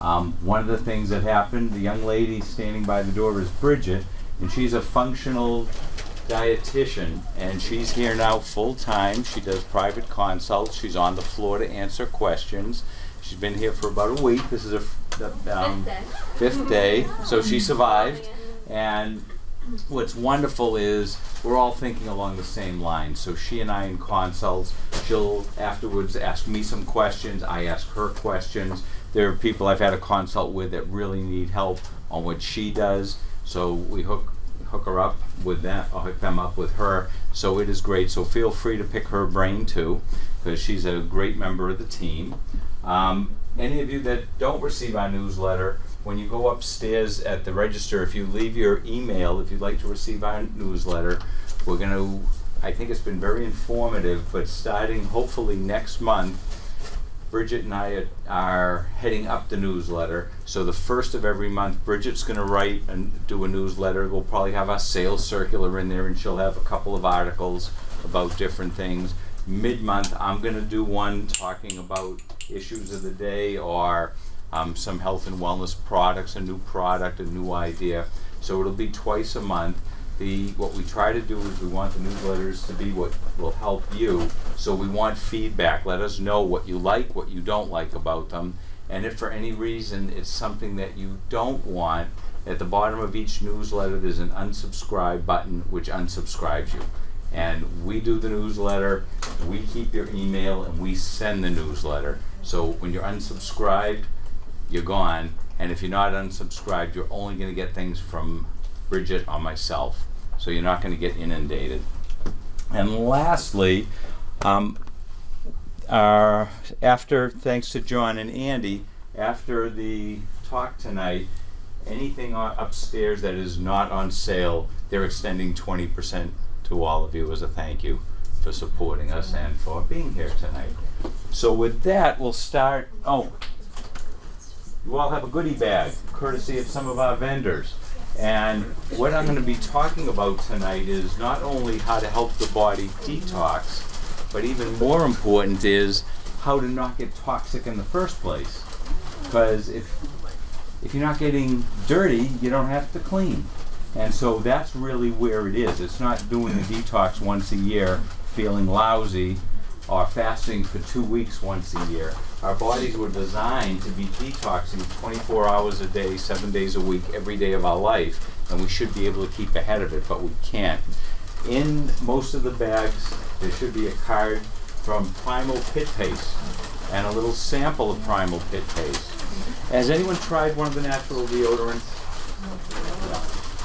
One of the things that happened, the young lady standing by the door is Bridget, and she's a functional dietitian, and she's here now full time. She does private consults. She's on the floor to answer questions. She's been here for about a week. This is her fifth day, so she survived. And what's wonderful is we're all thinking along the same lines. So she and I in consults, she'll afterwards ask me some questions, I ask her questions. There are people I've had a consult with that really need help on what she does, so we hook her up with that, or hook them up with her. So it is great. So feel free to pick her brain too, because she's a great member of the team. Any of you that don't receive our newsletter, when you go upstairs at the register, if you leave your email, if you'd like to receive our newsletter, we're going to, I think it's been very informative, but starting hopefully next month, Bridget and I are heading up the newsletter. So the first of every month, Bridget's going to write and do a newsletter. We'll probably have our sales circular in there, and she'll have a couple of articles about different things. Mid-month, I'm going to do one talking about issues of the day, or some health and wellness products, a new product, a new idea. So it'll be twice a month. What we try to do is we want the newsletters to be what will help you. So we want feedback. Let us know what you like, what you don't like about them. And if for any reason it's something that you don't want, at the bottom of each newsletter there's an unsubscribe button which unsubscribes you. And we do the newsletter, we keep your email, and we send the newsletter. So when you're unsubscribed, you're gone. And if you're not unsubscribed, you're only going to get things from Bridget or myself. So you're not going to get inundated. And lastly, after, thanks to John and Andy, after the talk tonight, anything upstairs that is not on sale, they're extending 20% to all of you as a thank you for supporting us and for being here tonight. So with that, we'll start. Oh, you all have a goodie bag, courtesy of some of our vendors. And what I'm going to be talking about tonight is not only how to help the body detox, but even more important is how to not get toxic in the first place. Because if you're not getting dirty, you don't have to clean. And so that's really where it is. It's not doing a detox once a year, feeling lousy, or fasting for 2 weeks once a year. Our bodies were designed to be detoxing 24 hours a day, 7 days a week, every day of our life, and we should be able to keep ahead of it, but we can't. In most of the bags, there should be a card from Primal Pit Paste and a little sample of Primal Pit Paste. Has anyone tried one of the natural deodorants?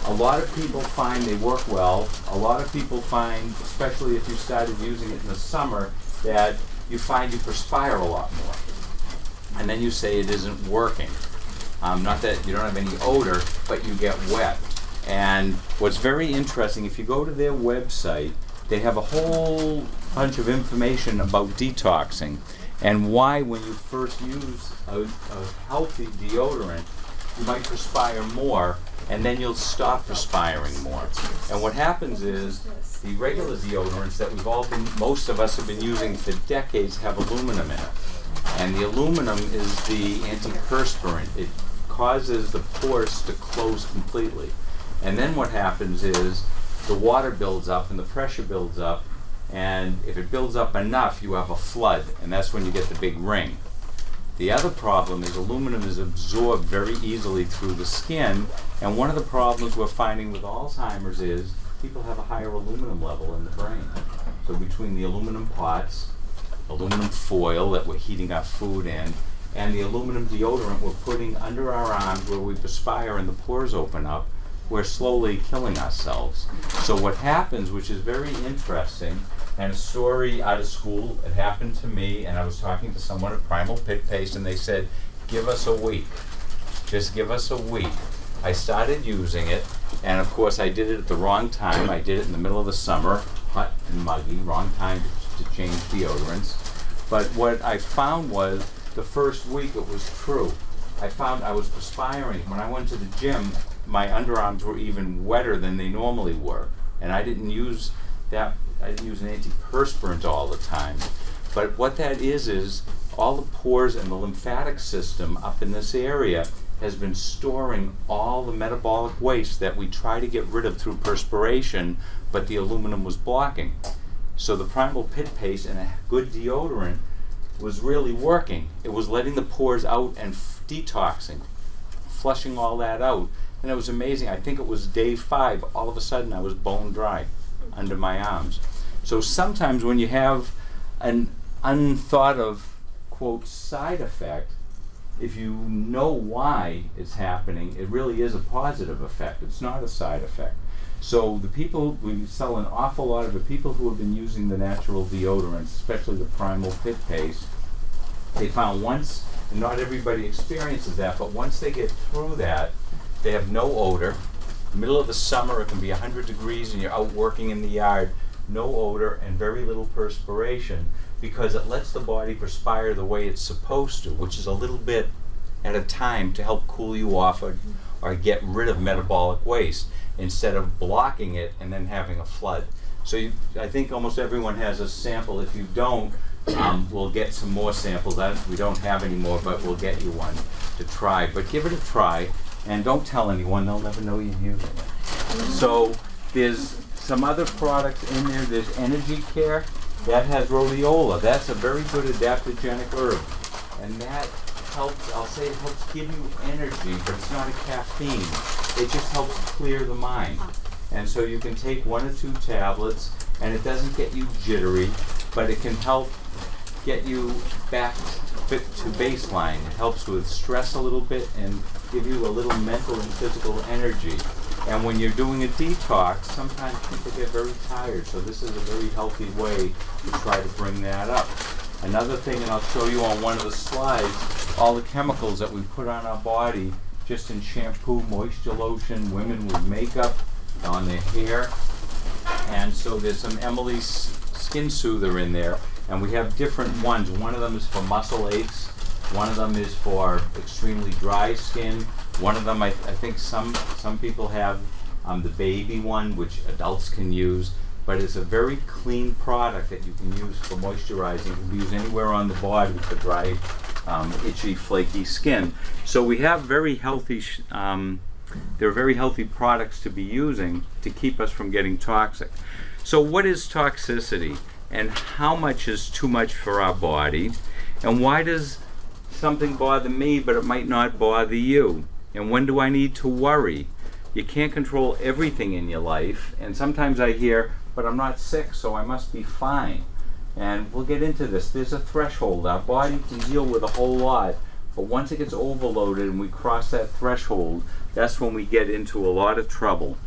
A lot of people find they work well. A lot of people find, especially if you started using it in the summer, that you find you perspire a lot more. And then you say it isn't working. Not that you don't have any odor, but you get wet. And what's very interesting, if you go to their website, they have a whole bunch of information about detoxing and why when you first use a healthy deodorant, you might perspire more, and then you'll stop perspiring more. And what happens is the regular deodorants that most of us have been using for decades have aluminum in it. And the aluminum is the antiperspirant. It causes the pores to close completely. And then what happens is the water builds up and the pressure builds up, and if it builds up enough, you have a flood, and that's when you get the big ring. The other problem is aluminum is absorbed very easily through the skin, and one of the problems we're finding with Alzheimer's is people have a higher aluminum level in the brain. So between the aluminum pots, aluminum foil that we're heating our food in, and the aluminum deodorant we're putting under our arms where we perspire and the pores open up, we're slowly killing ourselves. So what happens, which is very interesting, and a story out of school, it happened to me, and I was talking to someone at Primal Pit Paste, and they said, give us a week. Just give us a week. I started using it, and of course I did it at the wrong time. I did it in the middle of the summer, hot and muggy, wrong time to change deodorants. But what I found was, the first week it was true. I found I was perspiring. When I went to the gym, my underarms were even wetter than they normally were. And I didn't use an antiperspirant all the time. But what that is all the pores and the lymphatic system up in this area has been storing all the metabolic waste that we try to get rid of through perspiration, but the aluminum was blocking. So the primal pit paste and a good deodorant was really working. It was letting the pores out and detoxing, flushing all that out. And it was amazing. I think it was day 5, all of a sudden I was bone dry under my arms. So sometimes when you have an unthought of, quote, side effect, if you know why it's happening, it really is a positive effect. It's not a side effect. So the people, we sell an awful lot of the people who have been using the natural deodorants, especially the primal pit paste, they found once, and not everybody experiences that, but once they get through that, they have no odor. Middle of the summer, it can be 100 degrees and you're out working in the yard, no odor and very little perspiration, because it lets the body perspire the way it's supposed to, which is a little bit at a time to help cool you off or get rid of metabolic waste, instead of blocking it and then having a flood. So I think almost everyone has a sample. If you don't, we'll get some more samples. We don't have any more, but we'll get you one to try. But give it a try, and don't tell anyone. They'll never know you're using it. So there's some other products in there. There's Energy Care. That has rhodiola. That's a very good adaptogenic herb. And that helps, I'll say it helps give you energy, but it's not a caffeine. It just helps clear the mind. And so you can take 1 or 2 tablets, and it doesn't get you jittery, but it can help get you back to baseline. It helps with stress a little bit and give you a little mental and physical energy. And when you're doing a detox, sometimes people get very tired, so this is a very healthy way to try to bring that up. Another thing, and I'll show you on one of the slides, all the chemicals that we put on our body, just in shampoo, moisture lotion, women with makeup, on their hair. And so there's some Emily's Skin Soother in there, and we have different ones. One of them is for muscle aches, one of them is for extremely dry skin, one of them I think some people have the baby one, which adults can use, but it's a very clean product that you can use for moisturizing. It can be used anywhere on the body for dry, itchy, flaky skin. So we have very healthy, there are very healthy products to be using to keep us from getting toxic. So what is toxicity, and how much is too much for our body, and why does something bother me but it might not bother you, and when do I need to worry? You can't control everything in your life, and sometimes I hear, but I'm not sick, so I must be fine. And we'll get into this. There's a threshold. Our body can deal with a whole lot, but once it gets overloaded and we cross that threshold, that's when we get into a lot of trouble.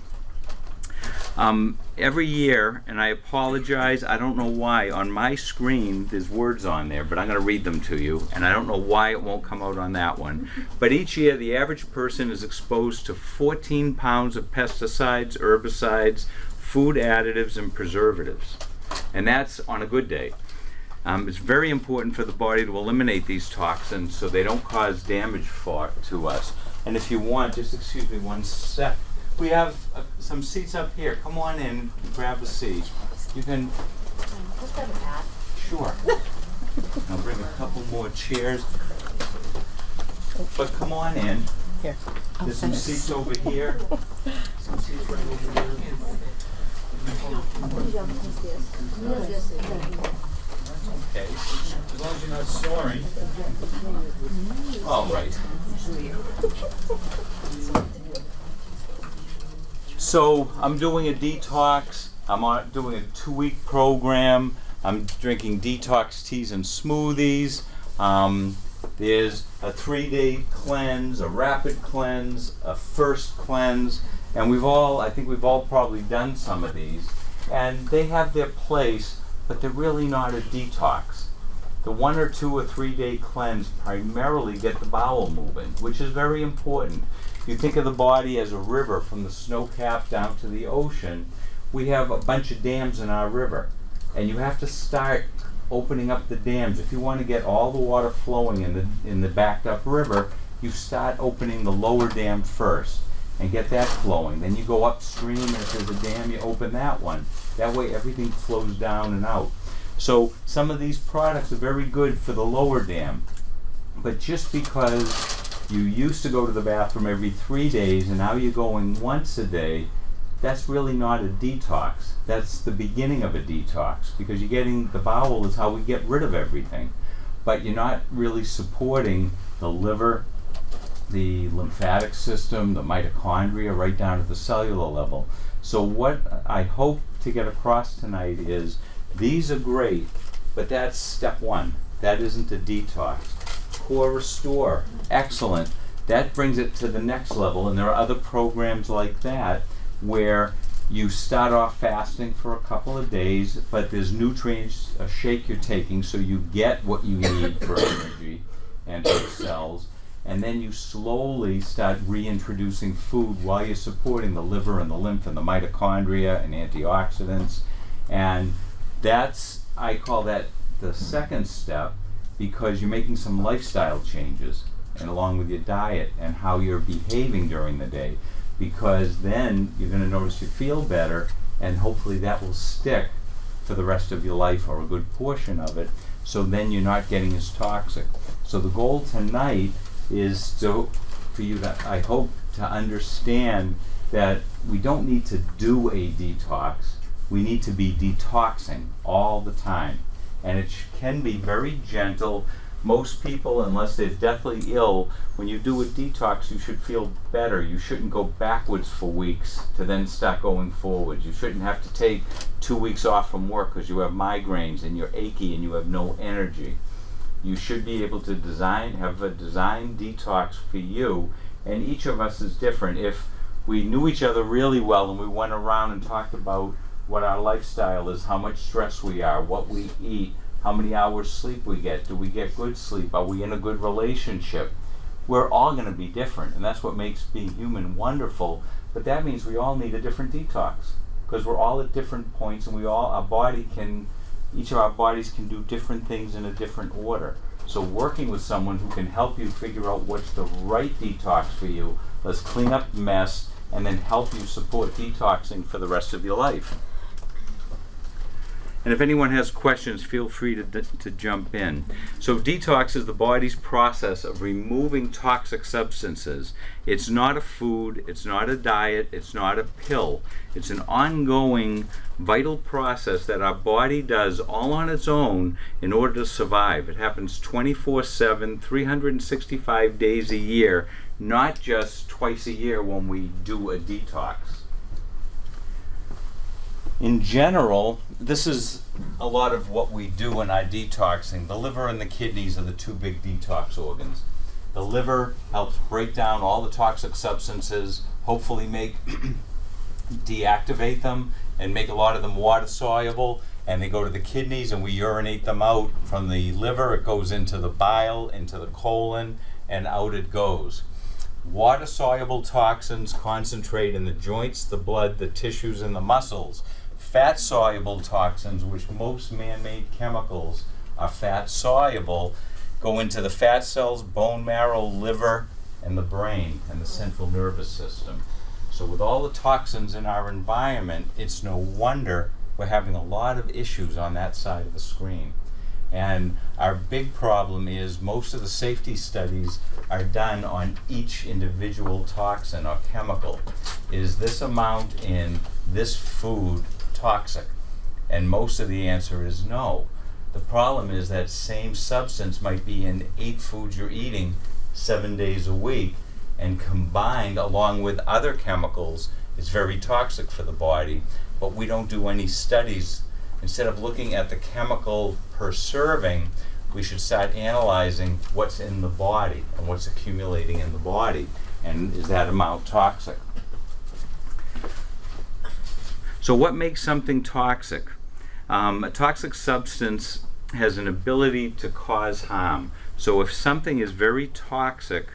Every year, and I apologize, I don't know why, on my screen there's words on there, but I'm going to read them to you, and I don't know why it won't come out on that one. But each year the average person is exposed to 14 pounds of pesticides, herbicides, food additives, and preservatives. And that's on a good day. It's very important for the body to eliminate these toxins so they don't cause damage to us. And if you want, just excuse me one sec. We have some seats up here. Come on in and grab a seat. You can... Just grab a pad. Sure. I'll bring a couple more chairs. But come on in. Here. There's some seats over here. Some seats right over here. Okay. As long as you're not soaring. All right. So I'm doing a detox. I'm doing a 2-week program. I'm drinking detox teas and smoothies. There's a 3-day cleanse, a rapid cleanse, a first cleanse, and I think we've all probably done some of these. And they have their place, but they're really not a detox. The 1 or 2 or 3-day cleanse primarily get the bowel moving, which is very important. You think of the body as a river from the snow cap down to the ocean. We have a bunch of dams in our river, and you have to start opening up the dams. If you want to get all the water flowing in the backed up river, you start opening the lower dam first and get that flowing. Then you go upstream, and if there's a dam, you open that one. That way everything flows down and out. So some of these products are very good for the lower dam. But just because you used to go to the bathroom every 3 days and now you're going once a day, that's really not a detox. That's the beginning of a detox, because you're getting, the bowel is how we get rid of everything. But you're not really supporting the liver, the lymphatic system, the mitochondria, right down to the cellular level. So what I hope to get across tonight is these are great, but that's step one. That isn't a detox. Core Restore, excellent. That brings it to the next level, and there are other programs like that where you start off fasting for a couple of days, but there's nutrients, a shake you're taking, so you get what you need for energy and for cells, and then you slowly start reintroducing food while you're supporting the liver and the lymph and the mitochondria and antioxidants. And that's, I call that the second step, because you're making some lifestyle changes, and along with your diet and how you're behaving during the day, because then you're going to notice you feel better, and hopefully that will stick for the rest of your life, or a good portion of it, so then you're not getting as toxic. So the goal tonight is for you to, I hope, to understand that we don't need to do a detox, we need to be detoxing all the time. And it can be very gentle. Most people, unless they're deathly ill, when you do a detox, you should feel better. You shouldn't go backwards for weeks to then start going forwards. You shouldn't have to take 2 weeks off from work because you have migraines and you're achy and you have no energy. You should be able to have a design detox for you, and each of us is different. If we knew each other really well and we went around and talked about what our lifestyle is, how much stress we are, what we eat, how many hours sleep we get, do we get good sleep, are we in a good relationship, we're all going to be different, and that's what makes being human wonderful. But that means we all need a different detox, because we're all at different points, and each of our bodies can do different things in a different order. So working with someone who can help you figure out what's the right detox for you, let's clean up the mess, and then help you support detoxing for the rest of your life. And if anyone has questions, feel free to jump in. So detox is the body's process of removing toxic substances. It's not a food, it's not a diet, it's not a pill. It's an ongoing, vital process that our body does all on its own in order to survive. It happens 24/7, 365 days a year, not just twice a year when we do a detox. In general, this is a lot of what we do in our detoxing. The liver and the kidneys are the two big detox organs. The liver helps break down all the toxic substances, hopefully deactivate them and make a lot of them water soluble, and they go to the kidneys and we urinate them out. From the liver it goes into the bile, into the colon, and out it goes. Water soluble toxins concentrate in the joints, the blood, the tissues, and the muscles. Fat soluble toxins, which most man-made chemicals are fat soluble, go into the fat cells, bone marrow, liver, and the brain and the central nervous system. So with all the toxins in our environment, it's no wonder we're having a lot of issues on that side of the screen. And our big problem is most of the safety studies are done on each individual toxin or chemical. Is this amount in this food toxic? And most of the answer is no. The problem is that same substance might be in 8 foods you're eating 7 days a week, and combined along with other chemicals is very toxic for the body. But we don't do any studies. Instead of looking at the chemical per serving, we should start analyzing what's in the body and what's accumulating in the body, and is that amount toxic. So what makes something toxic? A toxic substance has an ability to cause harm. So if something is very toxic,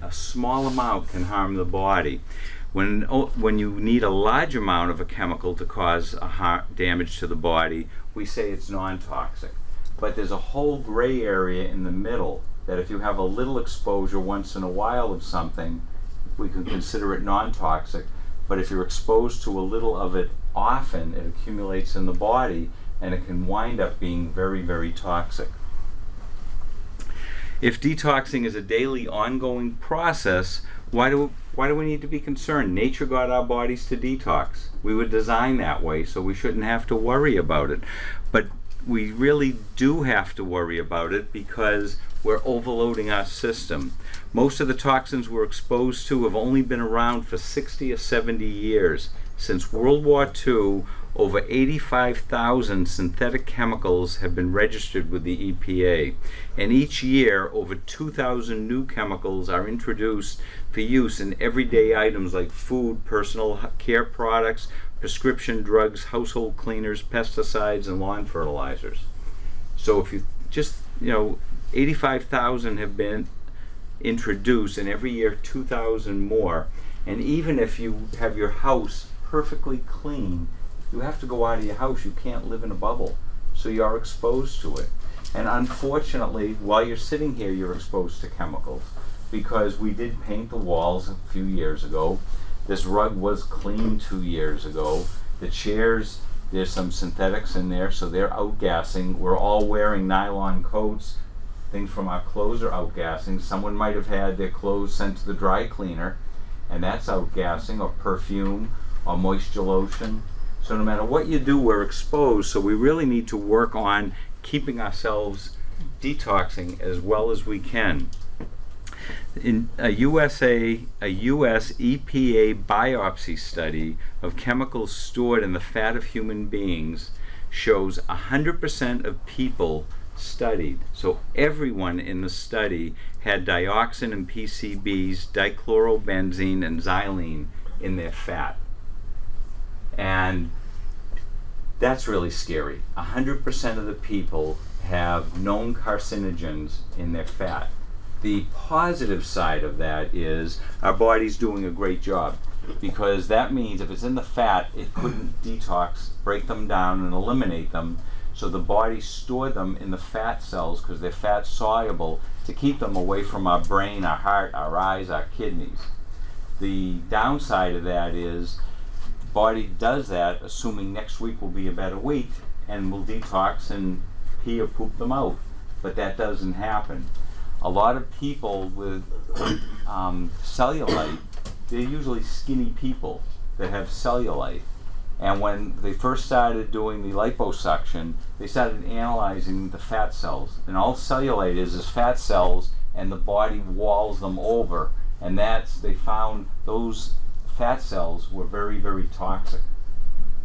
a small amount can harm the body. When you need a large amount of a chemical to cause damage to the body, we say it's non-toxic. But there's a whole gray area in the middle that if you have a little exposure once in a while of something, we can consider it non-toxic. But if you're exposed to a little of it often, it accumulates in the body, and it can wind up being very, very toxic. If detoxing is a daily ongoing process, why do we need to be concerned? Nature got our bodies to detox. We were designed that way, so we shouldn't have to worry about it. But we really do have to worry about it because we're overloading our system. Most of the toxins we're exposed to have only been around for 60 or 70 years. Since World War II, over 85,000 synthetic chemicals have been registered with the EPA. And each year, over 2,000 new chemicals are introduced for use in everyday items like food, personal care products, prescription drugs, household cleaners, pesticides, and lawn fertilizers. So if you just, 85,000 have been introduced, and every year 2,000 more. And even if you have your house perfectly clean, you have to go out of your house. You can't live in a bubble, so you're exposed to it. And unfortunately, while you're sitting here, you're exposed to chemicals, because we did paint the walls a few years ago. This rug was cleaned 2 years ago. The chairs, there's some synthetics in there, so they're outgassing. We're all wearing nylon coats. Things from our clothes are outgassing. Someone might have had their clothes sent to the dry cleaner, and that's outgassing, or perfume, or moisture lotion. So no matter what you do, we're exposed, so we really need to work on keeping ourselves detoxing as well as we can. In a US EPA biopsy study of chemicals stored in the fat of human beings shows 100% of people studied, so everyone in the study, had dioxin and PCBs, dichlorobenzene and xylene in their fat. And that's really scary. 100% of the people have known carcinogens in their fat. The positive side of that is our body's doing a great job, because that means if it's in the fat, it couldn't detox, break them down and eliminate them, so the body stored them in the fat cells because they're fat soluble to keep them away from our brain, our heart, our eyes, our kidneys. The downside of that is body does that assuming next week will be a better week and will detox and pee or poop them out, but that doesn't happen. A lot of people with cellulite, they're usually skinny people that have cellulite, and when they first started doing the liposuction, they started analyzing the fat cells, and all cellulite is fat cells, and the body walls them over, and they found those fat cells were very, very toxic.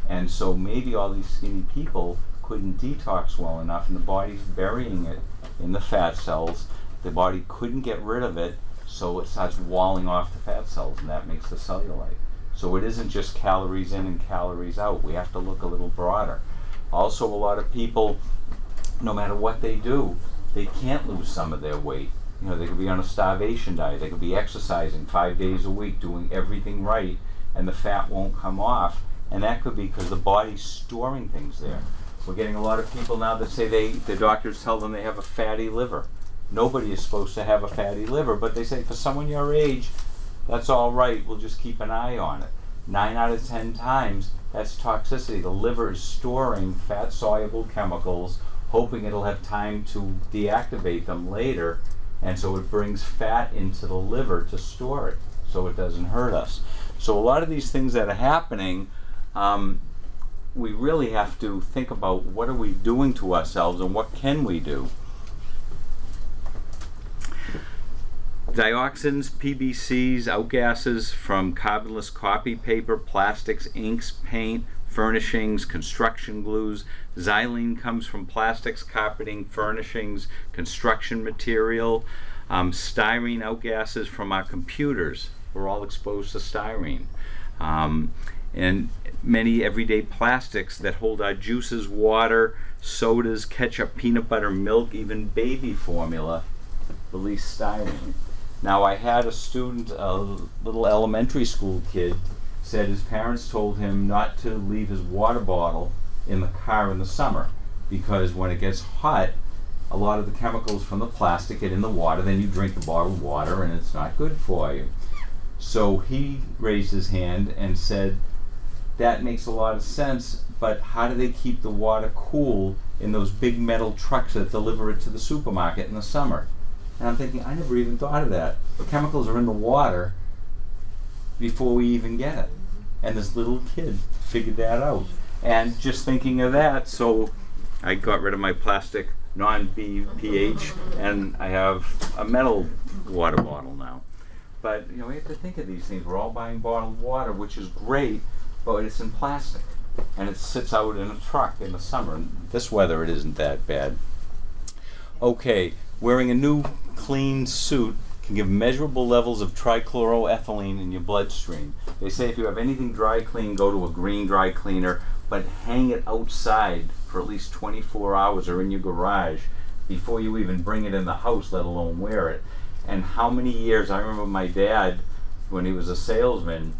And so maybe all these skinny people couldn't detox well enough, and the body's burying it in the fat cells. The body couldn't get rid of it, so it starts walling off the fat cells, and that makes the cellulite. So it isn't just calories in and calories out. We have to look a little broader. Also, a lot of people, no matter what they do, they can't lose some of their weight. They could be on a starvation diet, they could be exercising 5 days a week, doing everything right, and the fat won't come off. And that could be because the body's storing things there. We're getting a lot of people now that say the doctors tell them they have a fatty liver. Nobody is supposed to have a fatty liver, but they say for someone your age, that's all right, we'll just keep an eye on it. 9 out of 10 times, that's toxicity. The liver is storing fat-soluble chemicals, hoping it'll have time to deactivate them later, and so it brings fat into the liver to store it, so it doesn't hurt us. So a lot of these things that are happening, we really have to think about what are we doing to ourselves and what can we do. Dioxins, PBCs, outgasses from carbonless copy paper, plastics, inks, paint, furnishings, construction glues. Xylene comes from plastics, carpeting, furnishings, construction material. Styrene outgasses from our computers. We're all exposed to styrene. And many everyday plastics that hold our juices, water, sodas, ketchup, peanut butter, milk, even baby formula release styrene. Now, I had a student, a little elementary school kid, said his parents told him not to leave his water bottle in the car in the summer because when it gets hot, a lot of the chemicals from the plastic get in the water, then you drink the bottled water and it's not good for you. So he raised his hand and said, that makes a lot of sense, but how do they keep the water cool in those big metal trucks that deliver it to the supermarket in the summer? And I'm thinking, I never even thought of that. The chemicals are in the water before we even get it. And this little kid figured that out. And just thinking of that, so I got rid of my plastic non-BPH and I have a metal water bottle now. But we have to think of these things. We're all buying bottled water, which is great, but it's in plastic. And it sits out in a truck in the summer. And this weather, it isn't that bad. Okay, wearing a new clean suit can give measurable levels of trichloroethylene in your bloodstream. They say if you have anything dry clean, go to a green dry cleaner, but hang it outside for at least 24 hours or in your garage before you even bring it in the house, let alone wear it. And how many years, I remember my dad, when he was a salesman,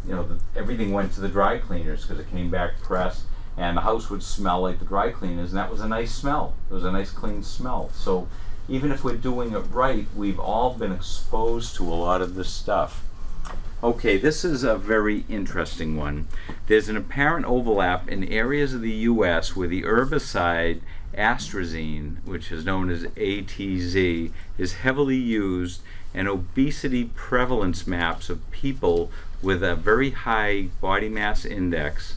everything went to the dry cleaners because it came back pressed, and the house would smell like the dry cleaners, and that was a nice smell. It was a nice clean smell. So even if we're doing it right, we've all been exposed to a lot of this stuff. Okay, this is a very interesting one. There's an apparent overlap in areas of the U.S. where the herbicide atrazine, which is known as ATZ, is heavily used, and obesity prevalence maps of people with a very high body mass index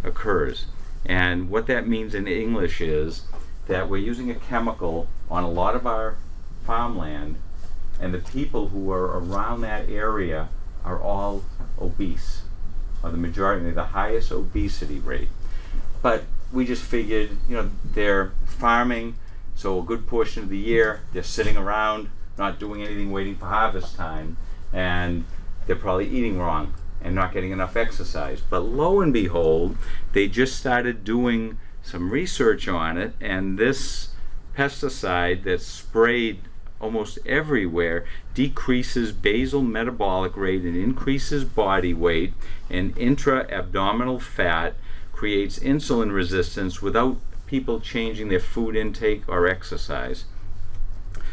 occurs. And what that means in English is that we're using a chemical on a lot of our farmland, and the people who are around that area are all obese, or the majority, the highest obesity rate. But we just figured, they're farming, so a good portion of the year they're sitting around, not doing anything, waiting for harvest time, and they're probably eating wrong and not getting enough exercise. But lo and behold, they just started doing some research on it, and this pesticide that's sprayed almost everywhere decreases basal metabolic rate and increases body weight and intra-abdominal fat, creates insulin resistance without people changing their food intake or exercise.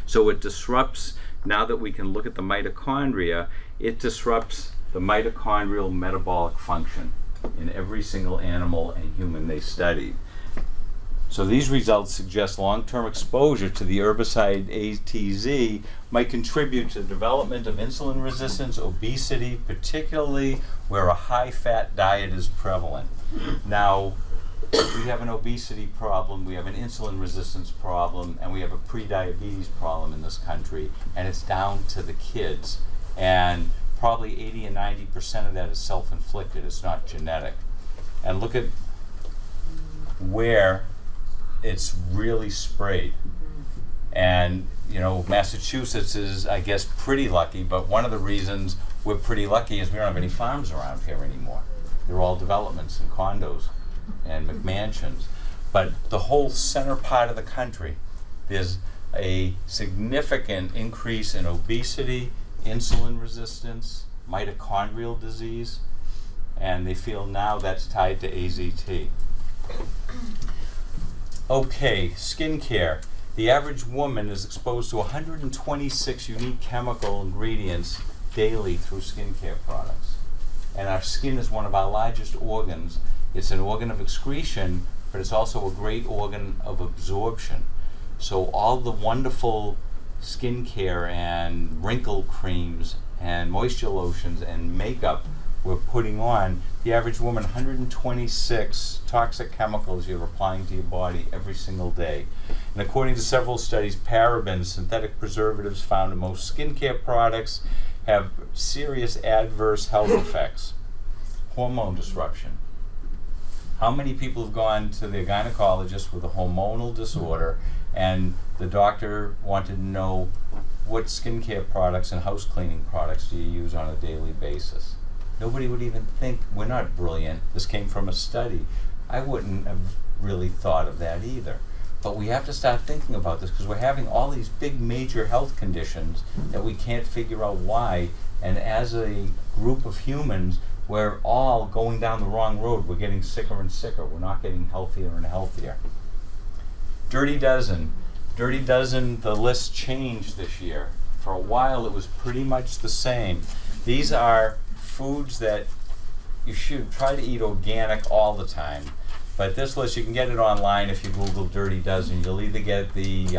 So it disrupts, now that we can look at the mitochondria, it disrupts the mitochondrial metabolic function in every single animal and human they studied. So these results suggest long-term exposure to the herbicide ATZ might contribute to the development of insulin resistance, obesity, particularly where a high-fat diet is prevalent. Now, we have an obesity problem, we have an insulin resistance problem, and we have a pre-diabetes problem in this country, and it's down to the kids. And probably 80 and 90% of that is self-inflicted, it's not genetic. And look at where it's really sprayed. And Massachusetts is, I guess, pretty lucky, but one of the reasons we're pretty lucky is we don't have any farms around here anymore. They're all developments and condos and McMansions. But the whole center part of the country, there's a significant increase in obesity, insulin resistance, mitochondrial disease, and they feel now that's tied to AZT. Okay, skincare. The average woman is exposed to 126 unique chemical ingredients daily through skincare products. And our skin is one of our largest organs. It's an organ of excretion, but it's also a great organ of absorption. So all the wonderful skincare and wrinkle creams and moisture lotions and makeup we're putting on, the average woman, 126 toxic chemicals you're applying to your body every single day. And according to several studies, parabens, synthetic preservatives found in most skincare products, have serious adverse health effects. Hormone disruption. How many people have gone to their gynecologist with a hormonal disorder, and the doctor wanted to know what skincare products and house cleaning products do you use on a daily basis? Nobody would even think, we're not brilliant, this came from a study. I wouldn't have really thought of that either. But we have to start thinking about this because we're having all these big major health conditions that we can't figure out why. And as a group of humans, we're all going down the wrong road. We're getting sicker and sicker. We're not getting healthier and healthier. Dirty Dozen. Dirty Dozen, the list changed this year. For a while it was pretty much the same. These are foods that you should try to eat organic all the time. But this list, you can get it online if you Google Dirty Dozen. You'll either get the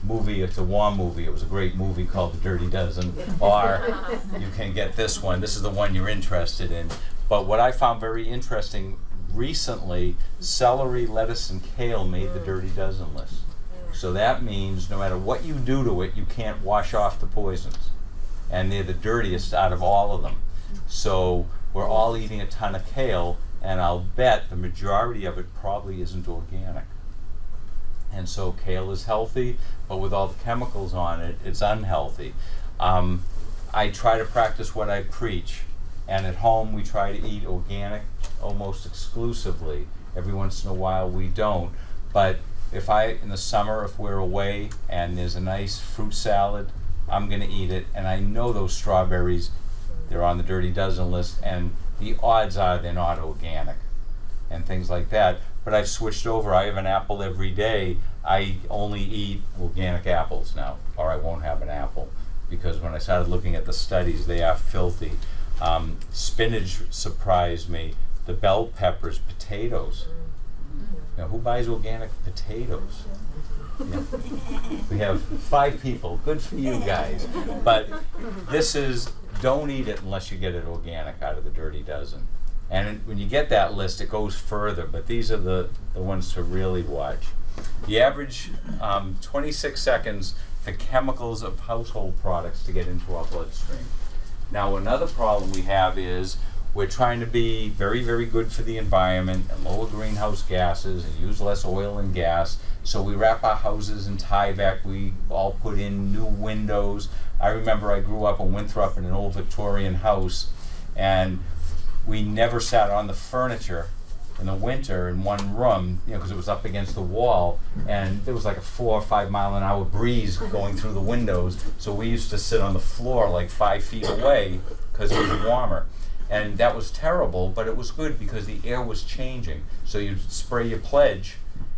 movie, it's a war movie, it was a great movie called The Dirty Dozen, or you can get this one. This is the one you're interested in. But what I found very interesting recently, celery, lettuce, and kale made the Dirty Dozen list. So that means no matter what you do to it, you can't wash off the poisons. And they're the dirtiest out of all of them. So we're all eating a ton of kale, and I'll bet the majority of it probably isn't organic. And so kale is healthy, but with all the chemicals on it, it's unhealthy. I try to practice what I preach, and at home we try to eat organic almost exclusively. Every once in a while we don't. But in the summer, if we're away and there's a nice fruit salad, I'm gonna eat it, and I know those strawberries, they're on the Dirty Dozen list, and the odds are they're not organic and things like that. But I've switched over. I have an apple every day. I only eat organic apples now, or I won't have an apple, because when I started looking at the studies, they are filthy. Spinach surprised me. The bell peppers, potatoes. Now, who buys organic potatoes? Yeah. We have 5 people. Good for you guys. But this is, don't eat it unless you get it organic out of the Dirty Dozen. And when you get that list, it goes further, but these are the ones to really watch. The average 26 seconds for chemicals of household products to get into our bloodstream. Now, another problem we have is we're trying to be very, very good for the environment and lower greenhouse gases and use less oil and gas. So we wrap our houses in Tyvek. We all put in new windows. I remember I grew up in Winthrop in an old Victorian house, and we never sat on the furniture in the winter in one room, because it was up against the wall, and there was like a 4 or 5 mile an hour breeze going through the windows. So we used to sit on the floor like 5 feet away because it was warmer. And that was terrible, but it was good because the air was changing. So you'd spray your pledge,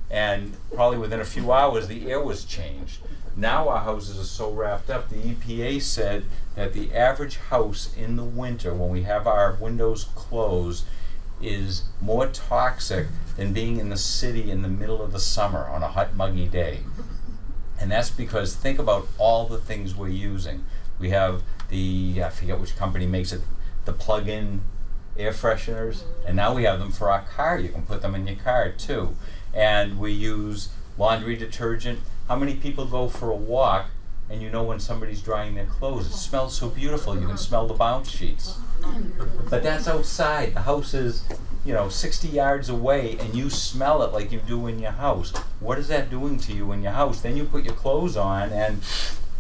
and probably within a few hours the air was changed. Now our houses are so wrapped up, the EPA said that the average house in the winter, when we have our windows closed, is more toxic than being in the city in the middle of the summer on a hot, muggy day. And that's because, think about all the things we're using. We have I forget which company makes it, the plug-in air fresheners, and now we have them for our car. You can put them in your car too. And we use laundry detergent. How many people go for a walk and you know when somebody's drying their clothes? It smells so beautiful. You can smell the bounce sheets. But that's outside. The house is, 60 yards away, and you smell it like you do in your house. What is that doing to you in your house? Then you put your clothes on and it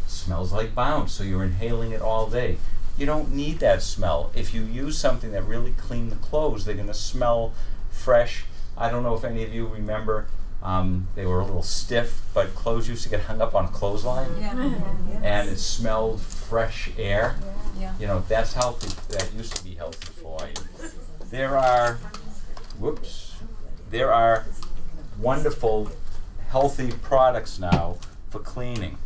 smells like bounce, so you're inhaling it all day. You don't need that smell. If you use something that really clean the clothes, they're going to smell fresh. I don't know if any of you remember, they were a little stiff, but clothes used to get hung up on a clothesline, and it smelled fresh air. That's healthy. That used to be healthy for you. There are wonderful, healthy products now for cleaning,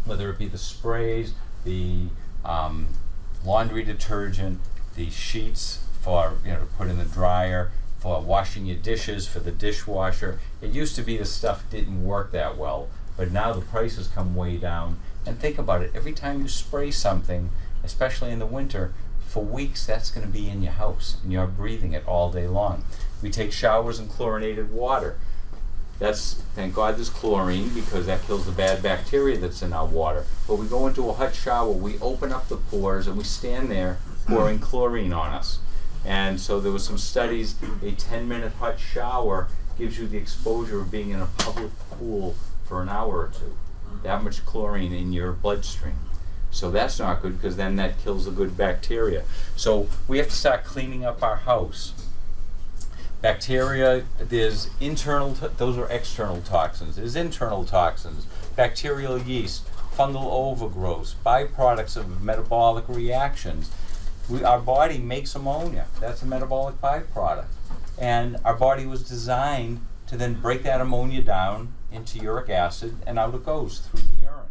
whether it be the sprays, the laundry detergent, the sheets for to put in the dryer, for washing your dishes, for the dishwasher. It used to be the stuff didn't work that well, but now the prices come way down. And think about it, every time you spray something, especially in the winter, for weeks that's going to be in your house, and you're breathing it all day long. We take showers in chlorinated water. Thank God there's chlorine, because that kills the bad bacteria that's in our water. But we go into a hot shower, we open up the pores, and we stand there pouring chlorine on us. And so there was some studies, a 10-minute hot shower gives you the exposure of being in a public pool for an hour or two. That much chlorine in your bloodstream. So that's not good, because then that kills the good bacteria. So we have to start cleaning up our house. Bacteria, there's those are external toxins. There's internal toxins, bacterial yeast, fungal overgrowth, byproducts of metabolic reactions. Our body makes ammonia. That's a metabolic byproduct. And our body was designed to then break that ammonia down into uric acid, and out it goes through the urine.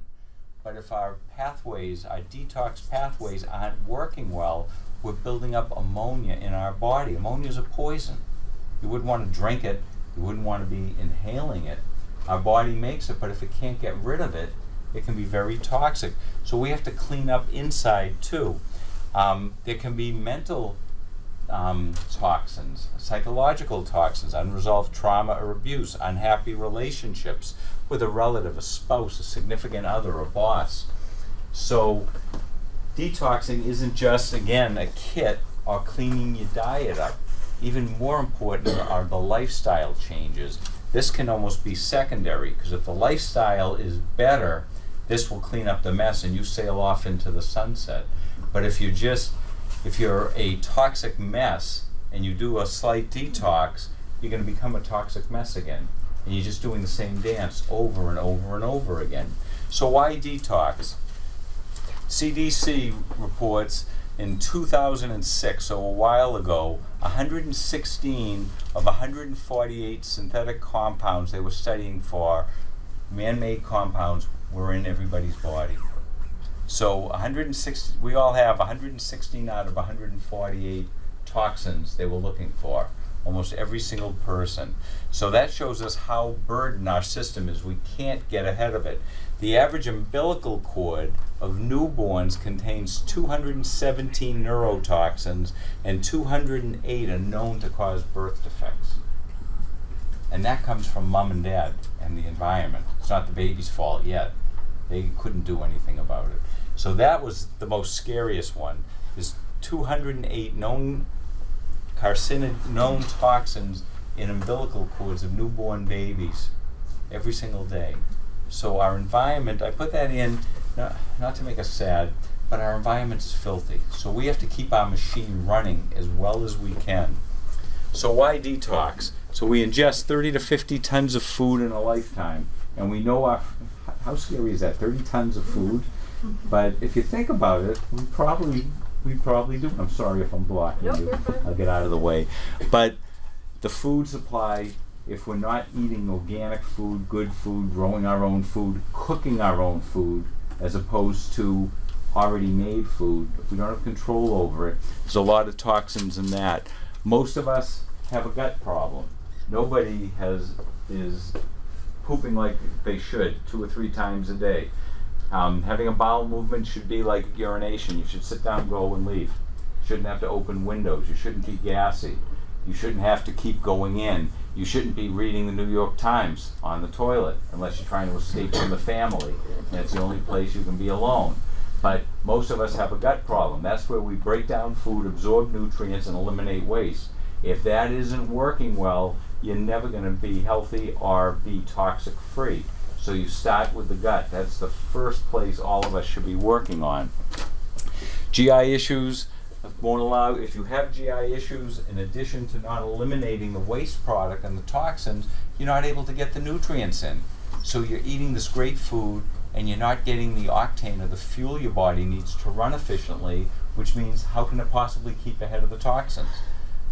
But if our detox pathways aren't working well, we're building up ammonia in our body. Ammonia is a poison. You wouldn't want to drink it. You wouldn't want to be inhaling it. Our body makes it, but if it can't get rid of it, it can be very toxic. So we have to clean up inside too. There can be mental toxins, psychological toxins, unresolved trauma or abuse, unhappy relationships with a relative, a spouse, a significant other, a boss. So detoxing isn't just, again, a kit or cleaning your diet up. Even more important are the lifestyle changes. This can almost be secondary, because if the lifestyle is better, this will clean up the mess and you sail off into the sunset. But if you're a toxic mess and you do a slight detox, you're going to become a toxic mess again. And you're just doing the same dance over and over and over again. So why detox? CDC reports in 2006, so a while ago, 116 of 148 synthetic compounds they were studying for, man-made compounds, were in everybody's body. So 160, we all have 116 out of 148 toxins they were looking for, almost every single person. So that shows us how burdened our system is. We can't get ahead of it. The average umbilical cord of newborns contains 217 neurotoxins, and 208 are known to cause birth defects. And that comes from mom and dad and the environment. It's not the baby's fault yet. They couldn't do anything about it. So that was the most scariest one. There's 208 known toxins in umbilical cords of newborn babies every single day. So our environment, I put that in, not to make us sad, but our environment is filthy. So we have to keep our machine running as well as we can. So why detox? So we ingest 30 to 50 tons of food in a lifetime. And we know how scary is that, 30 tons of food? But if you think about it, we probably do. I'm sorry if I'm blocking you. You're fine. I'll get out of the way. But the food supply, if we're not eating organic food, good food, growing our own food, cooking our own food, as opposed to already made food, if we don't have control over it, there's a lot of toxins in that. Most of us have a gut problem. Nobody is pooping like they should 2 or 3 times a day. Having a bowel movement should be like urination. You should sit down, go, and leave. You shouldn't have to open windows. You shouldn't be gassy. You shouldn't have to keep going in. You shouldn't be reading the New York Times on the toilet unless you're trying to escape from the family. And it's the only place you can be alone. But most of us have a gut problem. That's where we break down food, absorb nutrients, and eliminate waste. If that isn't working well, you're never going to be healthy or be toxic free. So you start with the gut. That's the first place all of us should be working on. GI issues won't allow, if you have GI issues, in addition to not eliminating the waste product and the toxins, you're not able to get the nutrients in. So you're eating this great food and you're not getting the octane or the fuel your body needs to run efficiently, which means how can it possibly keep ahead of the toxins?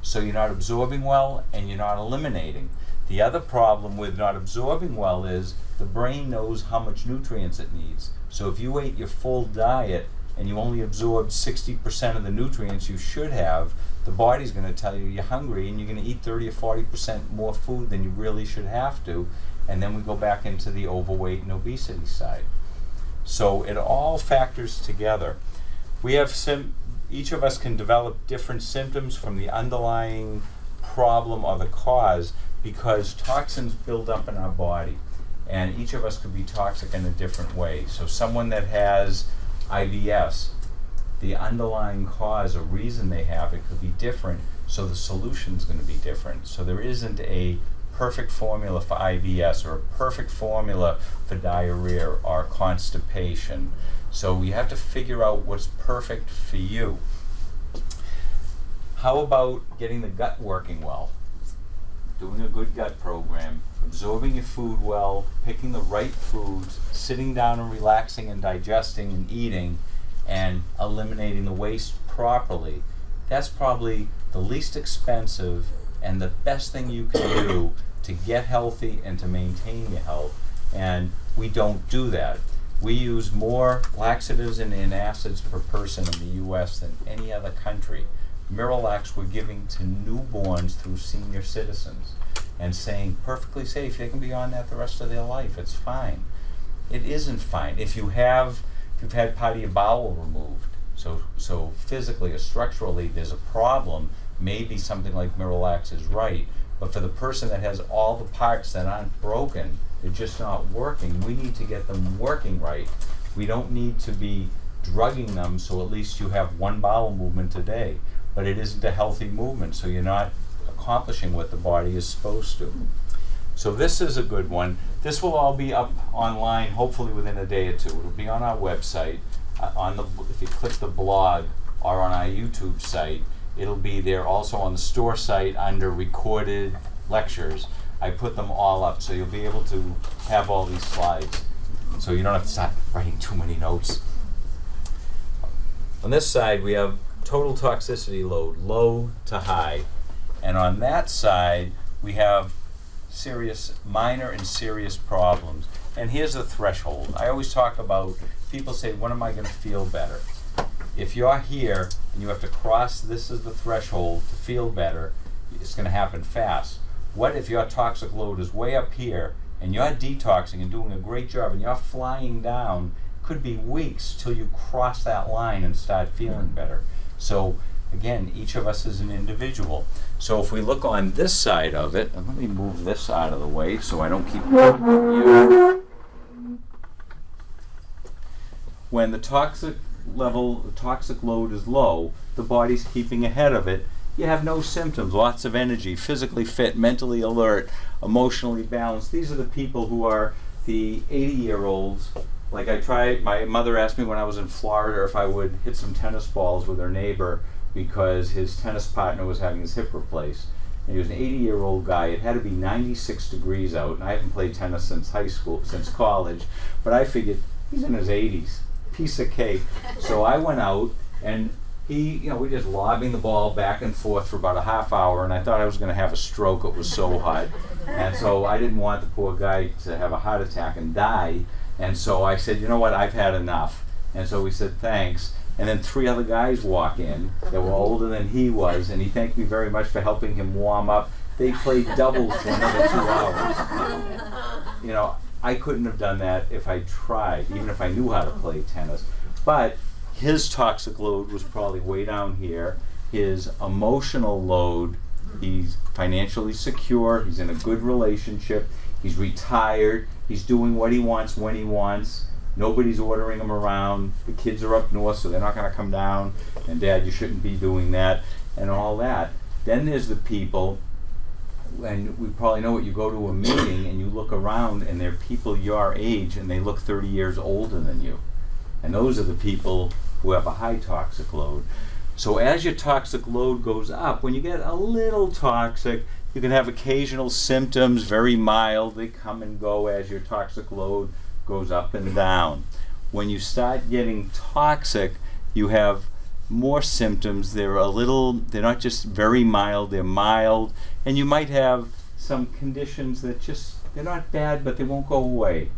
So you're not absorbing well and you're not eliminating. The other problem with not absorbing well is the brain knows how much nutrients it needs. So if you ate your full diet and you only absorbed 60% of the nutrients you should have, the body's going to tell you you're hungry and you're going to eat 30 or 40% more food than you really should have to. And then we go back into the overweight and obesity side. So it all factors together. We have each of us can develop different symptoms from the underlying problem or the cause, because toxins build up in our body, and each of us could be toxic in a different way. So someone that has IBS, the underlying cause or reason they have it could be different, so the solution's going to be different. So there isn't a perfect formula for IBS or a perfect formula for diarrhea or constipation. So we have to figure out what's perfect for you. How about getting the gut working well? Doing a good gut program, absorbing your food well, picking the right foods, sitting down and relaxing and digesting and eating, and eliminating the waste properly. That's probably the least expensive and the best thing you can do to get healthy and to maintain your health. And we don't do that. We use more laxatives and antacids per person in the US than any other country. Miralax we're giving to newborns through senior citizens and saying perfectly safe, they can be on that the rest of their life, it's fine. It isn't fine. If you've had part of your bowel removed, so physically or structurally there's a problem, maybe something like Miralax is right, but for the person that has all the parts that aren't broken, they're just not working, we need to get them working right. We don't need to be drugging them so at least you have one bowel movement a day, but it isn't a healthy movement, so you're not accomplishing what the body is supposed to. So this is a good one. This will all be up online hopefully within a day or two. It'll be on our website, if you click the blog or on our YouTube site, it'll be there also on the store site under recorded lectures. I put them all up so you'll be able to have all these slides. So you don't have to start writing too many notes. On this side we have total toxicity load, low to high. And on that side we have minor and serious problems. And here's the threshold. I always talk about, people say, when am I going to feel better? If you're here and you have to cross this is the threshold to feel better, it's going to happen fast. What if your toxic load is way up here and you're detoxing and doing a great job and you're flying down? Could be weeks till you cross that line and start feeling better. So again, each of us is an individual. So if we look on this side of it, and let me move this out of the way so I don't keep you. When the toxic load is low, the body's keeping ahead of it. You have no symptoms, lots of energy, physically fit, mentally alert, emotionally balanced. These are the people who are the 80-year-olds. Like my mother asked me when I was in Florida if I would hit some tennis balls with her neighbor because his tennis partner was having his hip replaced. And he was an 80-year-old guy. It had to be 96 degrees out, and I haven't played tennis since college, but I figured he's in his 80s, piece of cake. So I went out, and we just lobbing the ball back and forth for about a half hour, and I thought I was going to have a stroke. It was so hot. And so I didn't want the poor guy to have a heart attack and die. And so I said, you know what, I've had enough. And so we said, thanks. And then 3 other guys walk in that were older than he was, and he thanked me very much for helping him warm up. They played doubles for another 2 hours. I couldn't have done that if I tried, even if I knew how to play tennis. But his toxic load was probably way down here. His emotional load, he's financially secure, he's in a good relationship, he's retired, he's doing what he wants when he wants. Nobody's ordering him around. The kids are up north, so they're not going to come down. And Dad, you shouldn't be doing that, and all that. Then there's the people, and we probably know it, you go to a meeting and you look around and they're people your age and they look 30 years older than you. And those are the people who have a high toxic load. So as your toxic load goes up, when you get a little toxic, you can have occasional symptoms, very mild. They come and go as your toxic load goes up and down. When you start getting toxic, you have more symptoms. They're not just very mild, they're mild. And you might have some conditions that they're not bad, but they won't go away.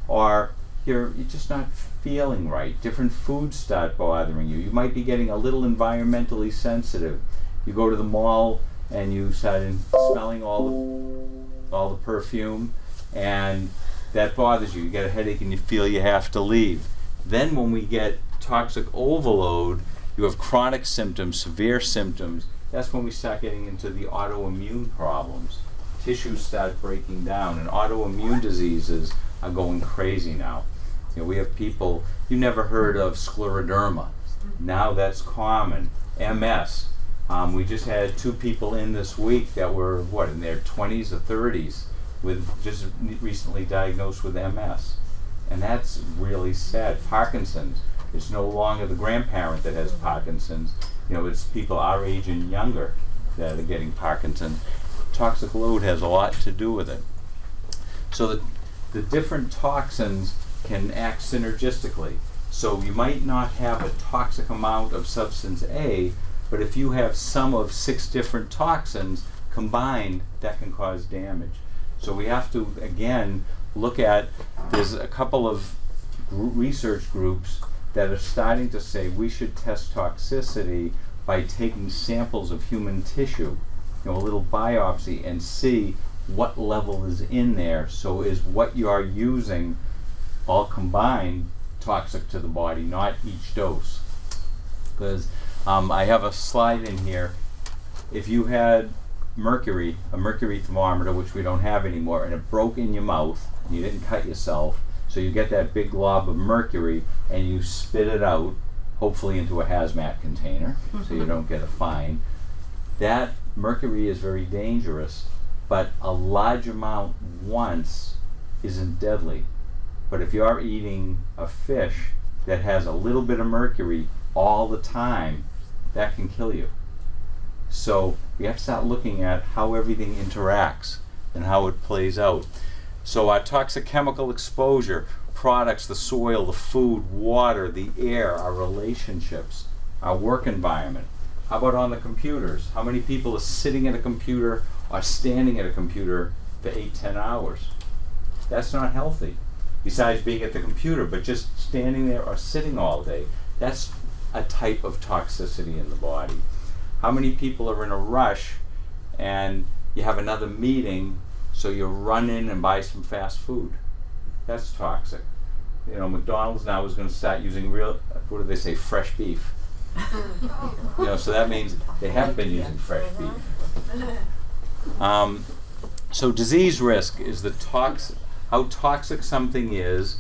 Or you're just not feeling right. Different foods start bothering you. You might be getting a little environmentally sensitive. You go to the mall and you start smelling all the perfume, and that bothers you. You get a headache and you feel you have to leave. Then when we get toxic overload, you have chronic symptoms, severe symptoms. That's when we start getting into the autoimmune problems. Tissues start breaking down, and autoimmune diseases are going crazy now. We have people, you never heard of scleroderma. Now that's common. MS. We just had 2 people in this week that were, in their 20s or 30s, just recently diagnosed with MS. And that's really sad. Parkinson's. It's no longer the grandparent that has Parkinson's. It's people our age and younger that are getting Parkinson's. Toxic load has a lot to do with it. So the different toxins can act synergistically. So you might not have a toxic amount of substance A, but if you have some of 6 different toxins combined, that can cause damage. So we have to, again, look at, there's a couple of research groups that are starting to say we should test toxicity by taking samples of human tissue, a little biopsy, and see what level is in there. So is what you are using all combined toxic to the body, not each dose? Because I have a slide in here. If you had a mercury thermometer, which we don't have anymore, and it broke in your mouth, and you didn't cut yourself, so you get that big glob of mercury and you spit it out, hopefully into a hazmat container, so you don't get a fine. That mercury is very dangerous, but a large amount once isn't deadly. But if you're eating a fish that has a little bit of mercury all the time, that can kill you. So we have to start looking at how everything interacts and how it plays out. So our toxic chemical exposure, products, the soil, the food, water, the air, our relationships, our work environment. How about on the computers? How many people are sitting at a computer or standing at a computer for 8-10 hours? That's not healthy. Besides being at the computer, but just standing there or sitting all day, that's a type of toxicity in the body. How many people are in a rush and you have another meeting, so you run in and buy some fast food? That's toxic. McDonald's now is going to start using what do they say, fresh beef. So that means they have been using fresh beef. So disease risk is how toxic something is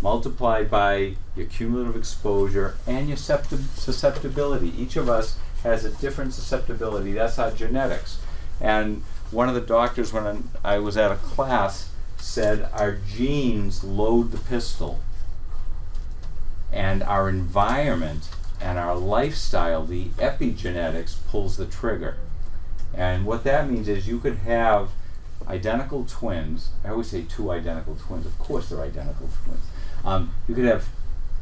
multiplied by your cumulative exposure and your susceptibility. Each of us has a different susceptibility. That's our genetics. And one of the doctors, when I was at a class, said our genes load the pistol, and our environment and our lifestyle, the epigenetics, pulls the trigger. And what that means is you could have identical twins. I always say two identical twins. Of course they're identical twins. You could have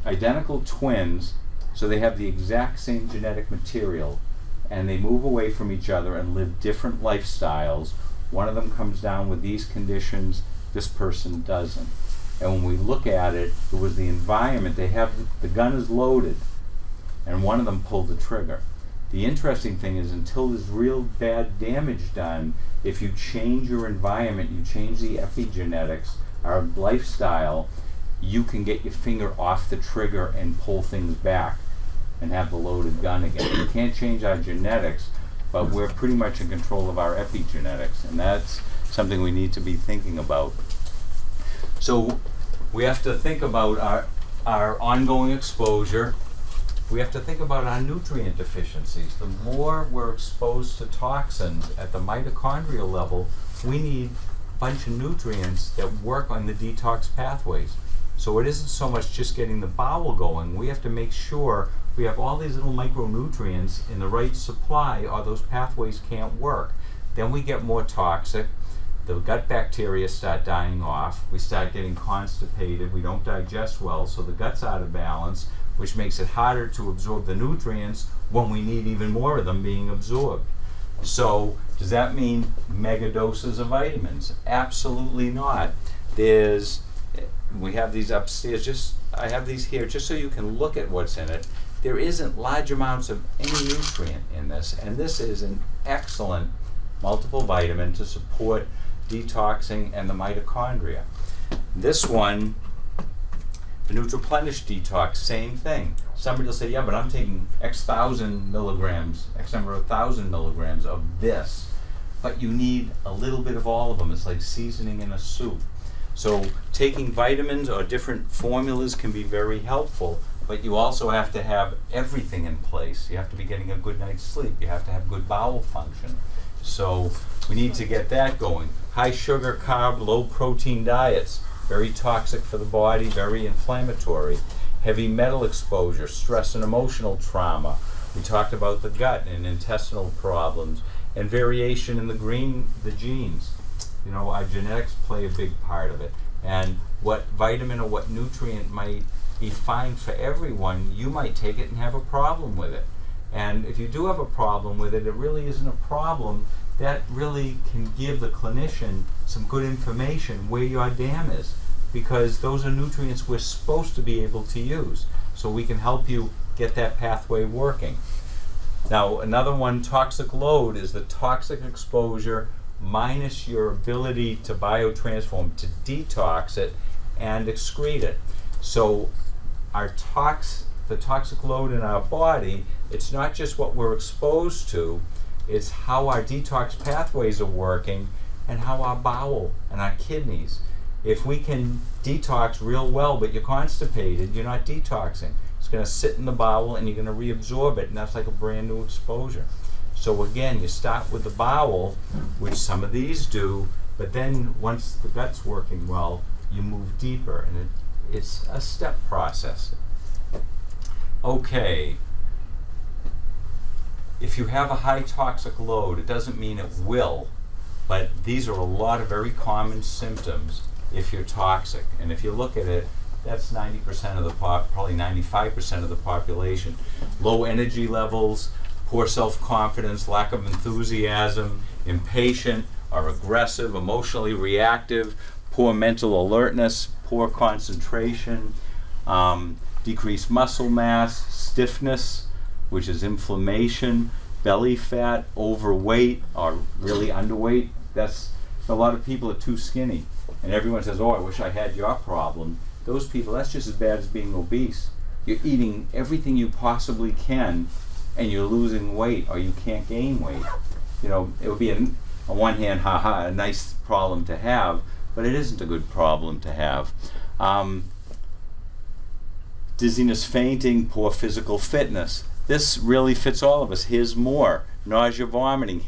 identical twins, so they have the exact same genetic material, and they move away from each other and live different lifestyles. One of them comes down with these conditions, this person doesn't. And when we look at it, it was the environment. The gun is loaded, and one of them pulled the trigger. The interesting thing is, until there's real bad damage done, if you change your environment, you change the epigenetics, our lifestyle, you can get your finger off the trigger and pull things back and have the loaded gun again. We can't change our genetics, but we're pretty much in control of our epigenetics, and that's something we need to be thinking about. So we have to think about our ongoing exposure. We have to think about our nutrient deficiencies. The more we're exposed to toxins at the mitochondrial level, we need a bunch of nutrients that work on the detox pathways. So it isn't so much just getting the bowel going. We have to make sure we have all these little micronutrients in the right supply, or those pathways can't work. Then we get more toxic. The gut bacteria start dying off. We start getting constipated. We don't digest well, so the gut's out of balance, which makes it harder to absorb the nutrients when we need even more of them being absorbed. So does that mean mega doses of vitamins? Absolutely not. We have these upstairs. I have these here just so you can look at what's in it. There isn't large amounts of any nutrient in this, and this is an excellent multiple vitamin to support detoxing and the mitochondria. This one, the Nutriplenish Detox, same thing. Somebody will say, yeah, but I'm taking X thousand milligrams, X number of thousand milligrams of this. But you need a little bit of all of them. It's like seasoning in a soup. So taking vitamins or different formulas can be very helpful, but you also have to have everything in place. You have to be getting a good night's sleep. You have to have good bowel function. So we need to get that going. High sugar, carb, low protein diets, very toxic for the body, very inflammatory. Heavy metal exposure, stress and emotional trauma. We talked about the gut and intestinal problems, and variation in the genes. Our genetics play a big part of it. And what vitamin or what nutrient might be fine for everyone, you might take it and have a problem with it. And if you do have a problem with it, it really isn't a problem. That really can give the clinician some good information where your dam is. because those are nutrients we're supposed to be able to use. So we can help you get that pathway working. Now, another one, toxic load, is the toxic exposure minus your ability to biotransform, to detox it and excrete it. So the toxic load in our body, it's not just what we're exposed to, it's how our detox pathways are working and how our bowel and our kidneys. If we can detox real well, but you're constipated, you're not detoxing. It's going to sit in the bowel and you're going to reabsorb it, and that's like a brand new exposure. So again, you start with the bowel, which some of these do, but then once the gut's working well, you move deeper, and it's a step process. Okay. If you have a high toxic load, it doesn't mean it will, but these are a lot of very common symptoms if you're toxic. And if you look at it, that's 90% of the probably 95% of the population. Low energy levels, poor self-confidence, lack of enthusiasm, impatient or aggressive, emotionally reactive, poor mental alertness, poor concentration, decreased muscle mass, stiffness, which is inflammation, belly fat, overweight or really underweight. That's a lot of people are too skinny. And everyone says, oh, I wish I had your problem. Those people, that's just as bad as being obese. You're eating everything you possibly can and you're losing weight, or you can't gain weight. You know, it would be on one hand, a nice problem to have, but it isn't a good problem to have. Dizziness, fainting, poor physical fitness. This really fits all of us. Here's more. Nausea, vomiting,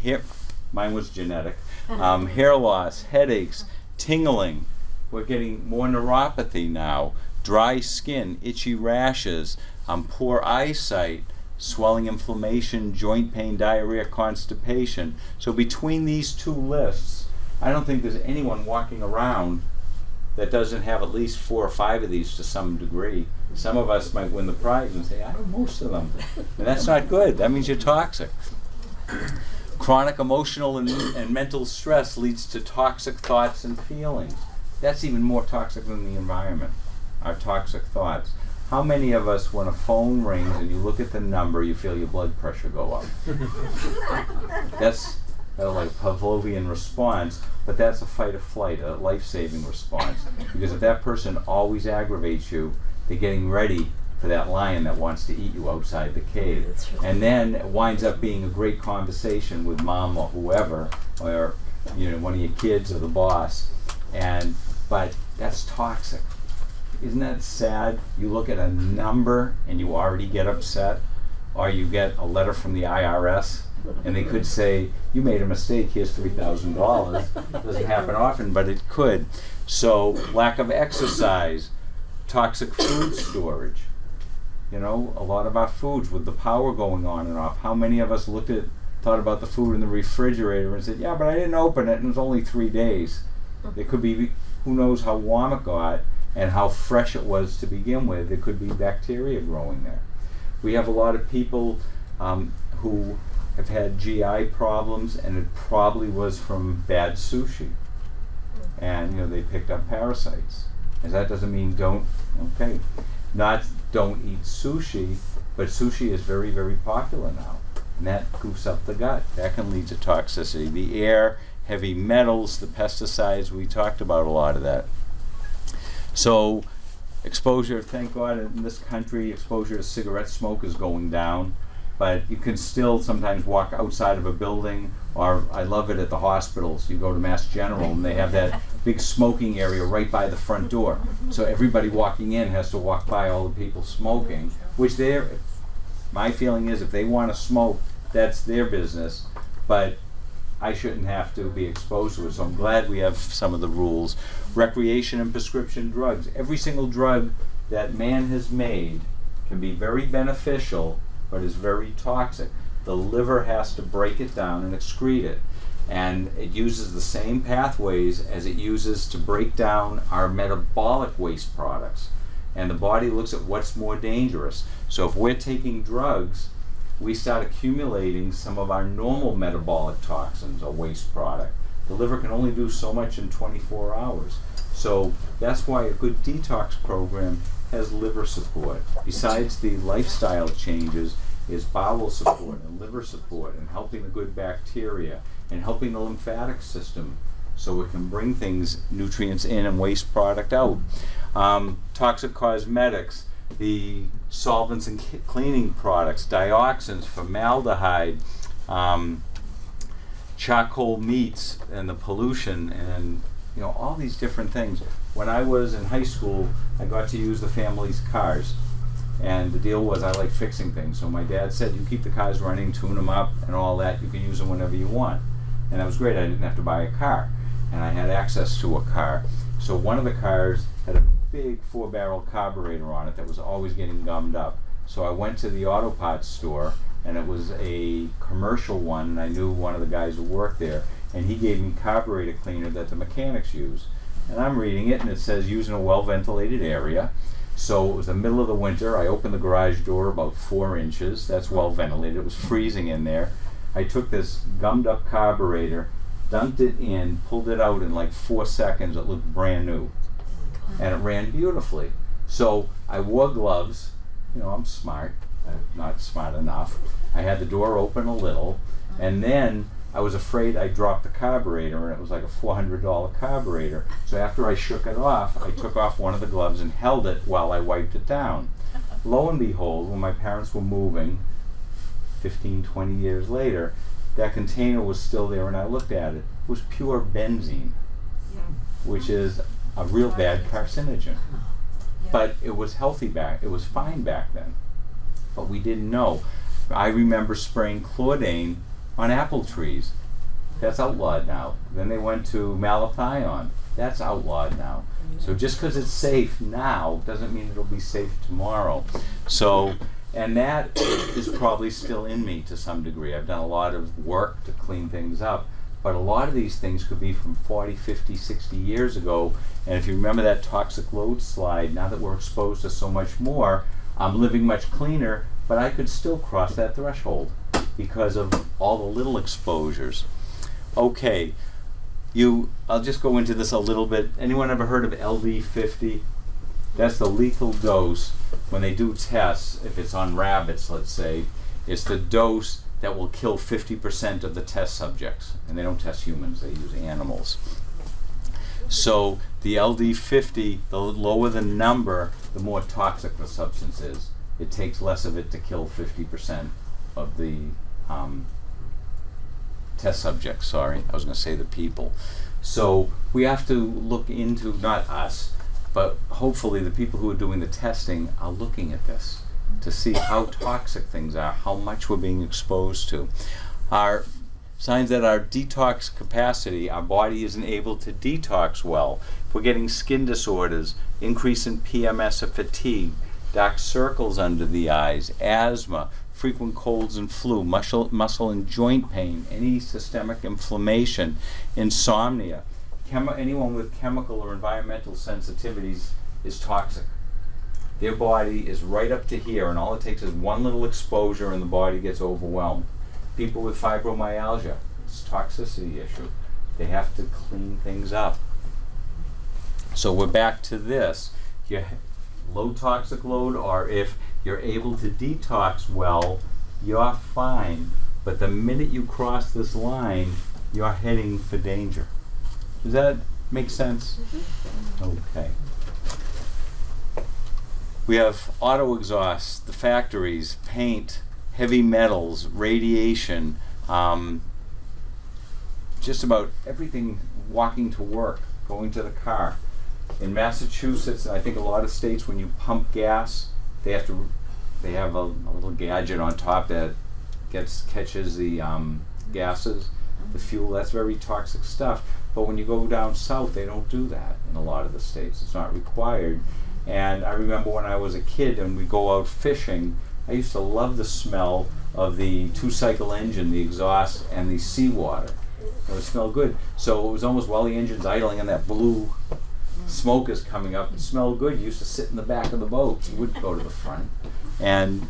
mine was genetic. Hair loss, headaches, tingling. We're getting more neuropathy now. Dry skin, itchy rashes, poor eyesight, swelling, inflammation, joint pain, diarrhea, constipation. So between these two lists, I don't think there's anyone walking around that doesn't have at least 4 or 5 of these to some degree. Some of us might win the prize and say, I have most of them. And that's not good. That means you're toxic. Chronic emotional and mental stress leads to toxic thoughts and feelings. That's even more toxic than the environment, our toxic thoughts. How many of us, when a phone rings and you look at the number, you feel your blood pressure go up? That's like a Pavlovian response, but that's a fight or flight, a life-saving response. Because if that person always aggravates you, they're getting ready for that lion that wants to eat you outside the cave. And then it winds up being a great conversation with mom or whoever, or one of your kids or the boss. But that's toxic. Isn't that sad? You look at a number and you already get upset, or you get a letter from the IRS and they could say, you made a mistake, here's $3,000. Doesn't happen often, but it could. So lack of exercise, toxic food storage. A lot of our foods with the power going on and off. How many of us thought about the food in the refrigerator and said, yeah, but I didn't open it and it was only 3 days. It could be, who knows how warm it got and how fresh it was to begin with. There could be bacteria growing there. We have a lot of people who have had GI problems, and it probably was from bad sushi. And they picked up parasites. And that doesn't mean don't eat sushi, but sushi is very, very popular now. And that goofs up the gut. That can lead to toxicity. The air, heavy metals, the pesticides, we talked about a lot of that. So exposure, thank God in this country, exposure to cigarette smoke is going down, but you can still sometimes walk outside of a building, or I love it at the hospitals. You go to Mass General and they have that big smoking area right by the front door. So everybody walking in has to walk by all the people smoking, which my feeling is if they want to smoke, that's their business, but I shouldn't have to be exposed to it. So I'm glad we have some of the rules. Recreation and prescription drugs. Every single drug that man has made can be very beneficial, but is very toxic. The liver has to break it down and excrete it. And it uses the same pathways as it uses to break down our metabolic waste products. And the body looks at what's more dangerous. So if we're taking drugs, we start accumulating some of our normal metabolic toxins or waste product. The liver can only do so much in 24 hours. So that's why a good detox program has liver support. Besides the lifestyle changes, is bowel support and liver support and helping the good bacteria and helping the lymphatic system so it can bring things, nutrients in and waste product out. Toxic cosmetics, the solvents and cleaning products, dioxins, formaldehyde, charcoal meats and the pollution and all these different things. When I was in high school, I got to use the family's cars. And the deal was I like fixing things. So my dad said, you keep the cars running, tune them up and all that. You can use them whenever you want. And that was great. I didn't have to buy a car. And I had access to a car. So one of the cars had a big 4-barrel carburetor on it that was always getting gummed up. So I went to the auto parts store, and it was a commercial one, and I knew one of the guys who worked there. And he gave me carburetor cleaner that the mechanics use. And I'm reading it, and it says use in a well-ventilated area. So it was the middle of the winter. I opened the garage door about 4 inches. That's well ventilated. It was freezing in there. I took this gummed up carburetor, dumped it in, pulled it out in like 4 seconds. It looked brand new. And it ran beautifully. So I wore gloves. I'm smart. I'm not smart enough. I had the door open a little. And then I was afraid I'd drop the carburetor, and it was like a $400 carburetor. So after I shook it off, I took off one of the gloves and held it while I wiped it down. Lo and behold, when my parents were moving, 15, 20 years later, that container was still there, and I looked at it. It was pure benzene, which is a real bad carcinogen. But it was healthy it was fine back then. But we didn't know. I remember spraying chlordane on apple trees. That's outlawed now. Then they went to malathion. That's outlawed now. So just because it's safe now doesn't mean it'll be safe tomorrow. So, and that is probably still in me to some degree. I've done a lot of work to clean things up, but a lot of these things could be from 40, 50, 60 years ago. And if you remember that toxic load slide, now that we're exposed to so much more, I'm living much cleaner, but I could still cross that threshold because of all the little exposures. Okay, I'll just go into this a little bit. Anyone ever heard of LD50? That's the lethal dose when they do tests. If it's on rabbits, let's say, it's the dose that will kill 50% of the test subjects. And they don't test humans, they use animals. So the LD50, the lower the number, the more toxic the substance is. It takes less of it to kill 50% of the test subjects, sorry. I was going to say the people. So we have to look into, not us, but hopefully the people who are doing the testing are looking at this to see how toxic things are, how much we're being exposed to. Our signs that our detox capacity, our body isn't able to detox well. If we're getting skin disorders, increase in PMS or fatigue, dark circles under the eyes, asthma, frequent colds and flu, muscle and joint pain, any systemic inflammation, insomnia. Anyone with chemical or environmental sensitivities is toxic. Their body is right up to here, and all it takes is one little exposure and the body gets overwhelmed. People with fibromyalgia, it's a toxicity issue. They have to clean things up. So we're back to this. Low toxic load, or if you're able to detox well, you're fine. But the minute you cross this line, you're heading for danger. Does that make sense? Okay. We have auto exhausts, the factories, paint, heavy metals, radiation, just about everything, walking to work, going to the car. In Massachusetts, and I think a lot of states, when you pump gas, they have a little gadget on top that catches the gases, the fuel. That's very toxic stuff. But when you go down south, they don't do that in a lot of the states. It's not required. And I remember when I was a kid and we go out fishing, I used to love the smell of the two-cycle engine, the exhaust, and the seawater. It would smell good. So it was almost while the engine's idling and that blue smoke is coming up, it smelled good. You used to sit in the back of the boat. You wouldn't go to the front. And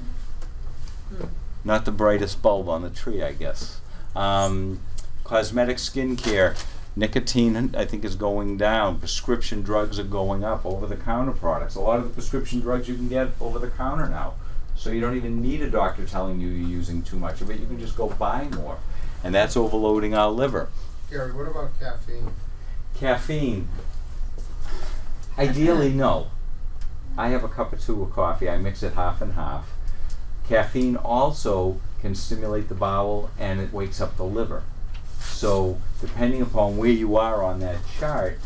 not the brightest bulb on the tree, I guess. Cosmetic skincare. Nicotine, I think, is going down. Prescription drugs are going up. Over-the-counter products. A lot of the prescription drugs you can get over-the-counter now. So you don't even need a doctor telling you you're using too much of it. You can just go buy more. And that's overloading our liver. Gary, what about caffeine? Caffeine. Ideally, no. I have a cup or two of coffee. I mix it half and half. Caffeine also can stimulate the bowel and it wakes up the liver. So depending upon where you are on that chart,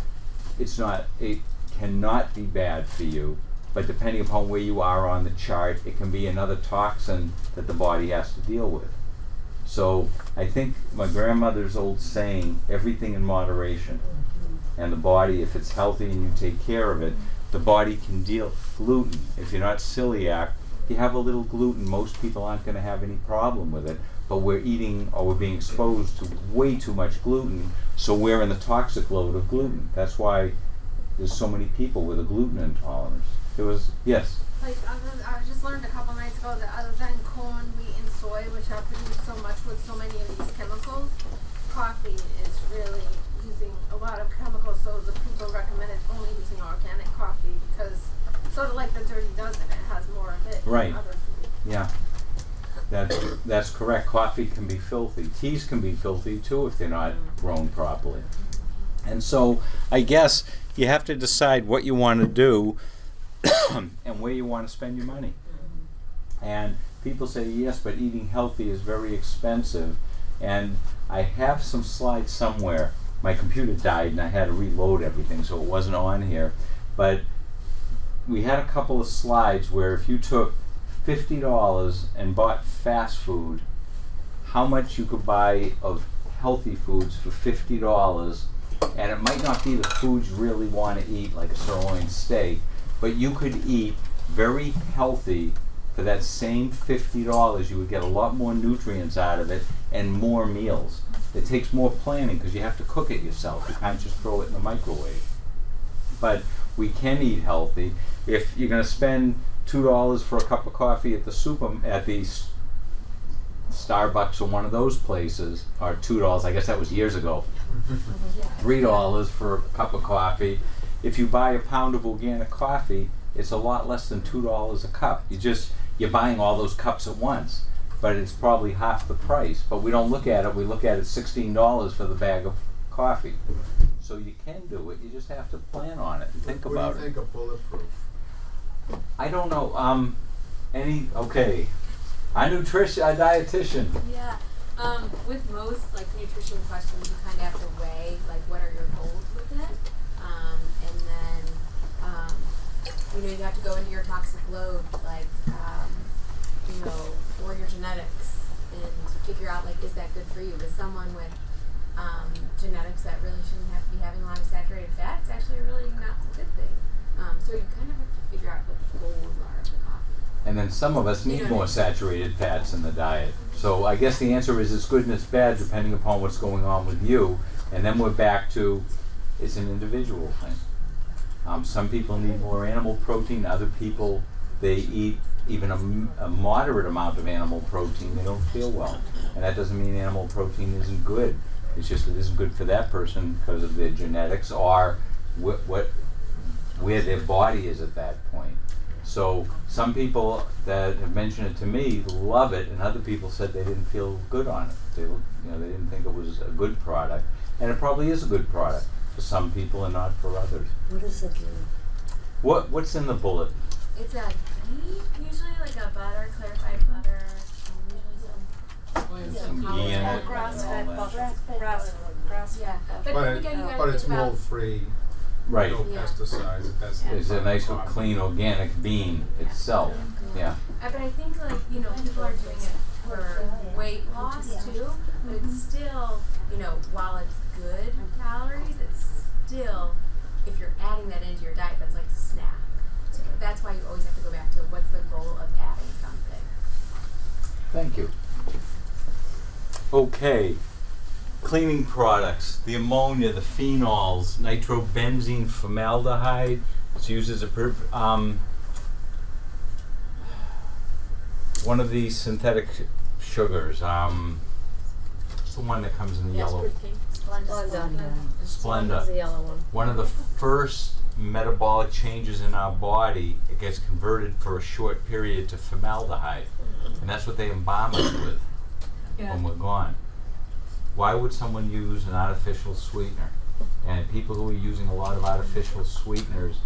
it cannot be bad for you. But depending upon where you are on the chart, it can be another toxin that the body has to deal with. So I think my grandmother's old saying, everything in moderation. And the body, if it's healthy and you take care of it, the body can deal. Gluten, if you're not celiac, if you have a little gluten, most people aren't going to have any problem with it. But we're eating or we're being exposed to way too much gluten, so we're in the toxic load of gluten. That's why there's so many people with a gluten intolerance. Yes? Like, I just learned a couple nights ago that other than corn, wheat, and soy, which are produced so much with so many of these chemicals, coffee is really using a lot of chemicals, so the people recommended only using organic coffee because sort of like the Dirty Dozen, it has more of it Right. than other food. Yeah. That's correct. Coffee can be filthy. Teas can be filthy too if they're not grown properly. And so I guess you have to decide what you want to do and where you want to spend your money. And people say, yes, but eating healthy is very expensive. And I have some slides somewhere. My computer died and I had to reload everything, so it wasn't on here. But we had a couple of slides where if you took $50 and bought fast food, how much you could buy of healthy foods for $50, and it might not be the foods you really want to eat, like a sirloin steak, but you could eat very healthy for that same $50. You would get a lot more nutrients out of it and more meals. It takes more planning because you have to cook it yourself. You can't just throw it in the microwave. But we can eat healthy. If you're going to spend $2 for a cup of coffee at the Starbucks or one of those places, or $2, I guess that was years ago, $3 for a cup of coffee. If you buy a pound of organic coffee, it's a lot less than $2 a cup. You're buying all those cups at once, but it's probably half the price. But we don't look at it. We look at it $16 for the bag of coffee. So you can do it. You just have to plan on it and think about it. What do you think of bulletproof? I don't know. Okay. A dietitian. Yeah. With most like nutrition questions, you kind of have to weigh like what are your goals with it, and then you have to go into your toxic load, like or your genetics, and figure out like is that good for you. With someone with genetics that really shouldn't have to be having a lot of saturated fat, it's actually really not a good thing. So you kind of have to figure out what the goals are of the coffee. And then some of us need more saturated fats in the diet. So I guess the answer is it's good and it's bad depending upon what's going on with you. And then we're back to it's an individual thing. Some people need more animal protein. Other people, they eat even a moderate amount of animal protein. They don't feel well. And that doesn't mean animal protein isn't good. It's just it isn't good for that person because of their genetics or where their body is at that point. So some people that have mentioned it to me love it, and other people said they didn't feel good on it. They didn't think it was a good product, and it probably is a good product for some people and not for others. What does it do? What's in the bullet? It's a ghee, usually like a butter, clarified butter, usually Some ghee in it. Grass-fed and all that. butter. Yeah, but But again, you gotta but it's think about mold-free, Right. no Yeah. pesticides. That's It's a nice, clean, organic bean itself. Yeah. But I think people are doing it for weight loss too, but it's still, while it's good calories, it's still, if you're adding that into your diet, that's like a snack. So that's why you always have to go back to what's the goal of adding something. Thank you. Okay. Cleaning products, the ammonia, the phenols, nitrobenzene, formaldehyde. It's used as a one of these synthetic sugars. what's the one that comes in the yellow? Splenda. Splenda. The yellow one. One of the first metabolic changes in our body, it gets converted for a short period to formaldehyde. And that's what they embalm us with when we're gone. Why would someone use an artificial sweetener? And people who are using a lot of artificial sweeteners,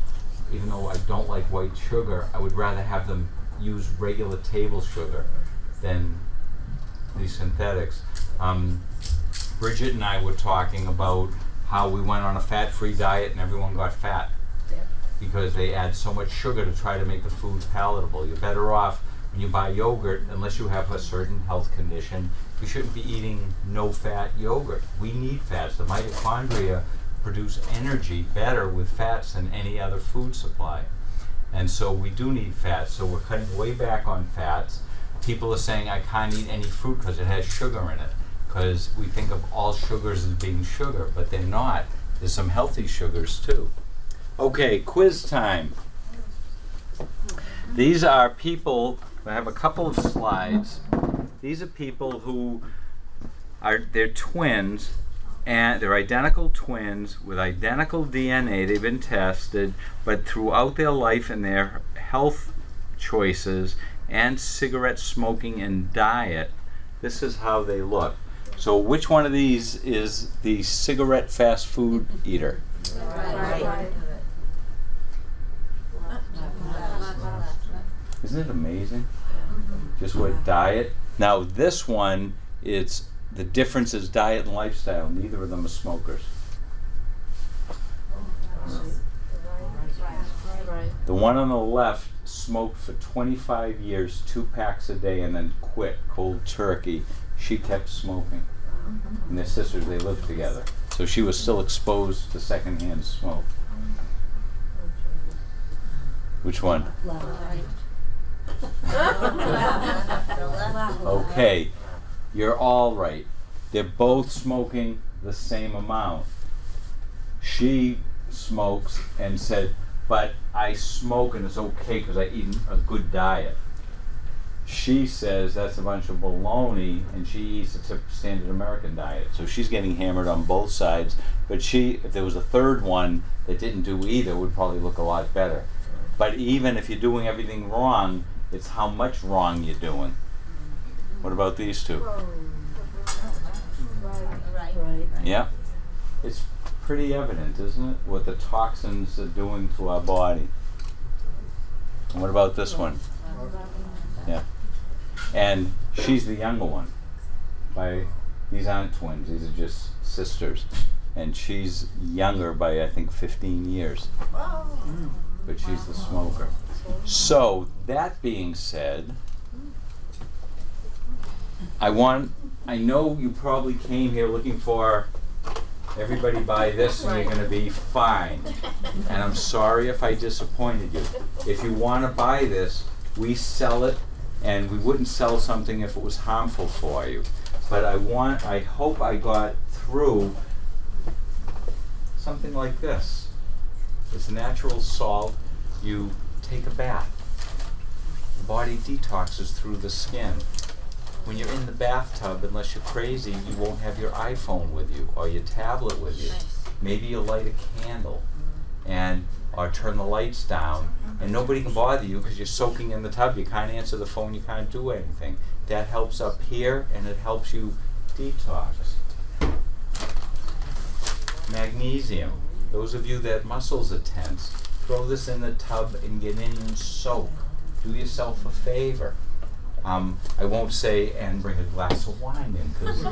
even though I don't like white sugar, I would rather have them use regular table sugar than these synthetics. Bridget and I were talking about how we went on a fat-free diet and everyone got fat because they add so much sugar to try to make the food palatable. You're better off when you buy yogurt, unless you have a certain health condition, you shouldn't be eating no-fat yogurt. We need fats. The mitochondria produce energy better with fats than any other food supply. And so we do need fats, so we're cutting way back on fats. People are saying I can't eat any fruit because it has sugar in it, because we think of all sugars as being sugar, but they're not. There's some healthy sugars too. Okay, quiz time. These are people, I have a couple of slides. These are people who they're twins, and they're identical twins with identical DNA. They've been tested, but throughout their life and their health choices and cigarette smoking and diet, this is how they look. So which one of these is the cigarette fast food eater? Right. Isn't it amazing? Just what diet. Now this one, the difference is diet and lifestyle. Neither of them are smokers. The one on the left smoked for 25 years, 2 packs a day, and then quit cold turkey. She kept smoking. And their sisters, they lived together. So she was still exposed to secondhand smoke. Which one? Okay, you're all right. They're both smoking the same amount. She smokes and said, but I smoke and it's okay because I eat a good diet. She says that's a bunch of baloney and she eats a standard American diet. So she's getting hammered on both sides. But if there was a third one that didn't do either, would probably look a lot better. But even if you're doing everything wrong, it's how much wrong you're doing. What about these two? Right. Yeah. It's pretty evident, isn't it? What the toxins are doing to our body. And what about this one? Yeah. And she's the younger one. These aren't twins, these are just sisters. And she's younger by, I think, 15 years. But she's the smoker. So, that being said, I know you probably came here looking for everybody buy this and you're going to be fine. And I'm sorry if I disappointed you. If you want to buy this, we sell it, and we wouldn't sell something if it was harmful for you. But I hope I got through something like this. It's natural salt. You take a bath. The body detoxes through the skin. When you're in the bathtub, unless you're crazy, you won't have your iPhone with you or your tablet with you. Maybe you'll light a candle or turn the lights down, and nobody can bother you because you're soaking in the tub. You can't answer the phone, you can't do anything. That helps up here, and it helps you detox. Magnesium. Those of you that muscles are tense, throw this in the tub and get in and soak. Do yourself a favor. I won't say and bring a glass of wine in, because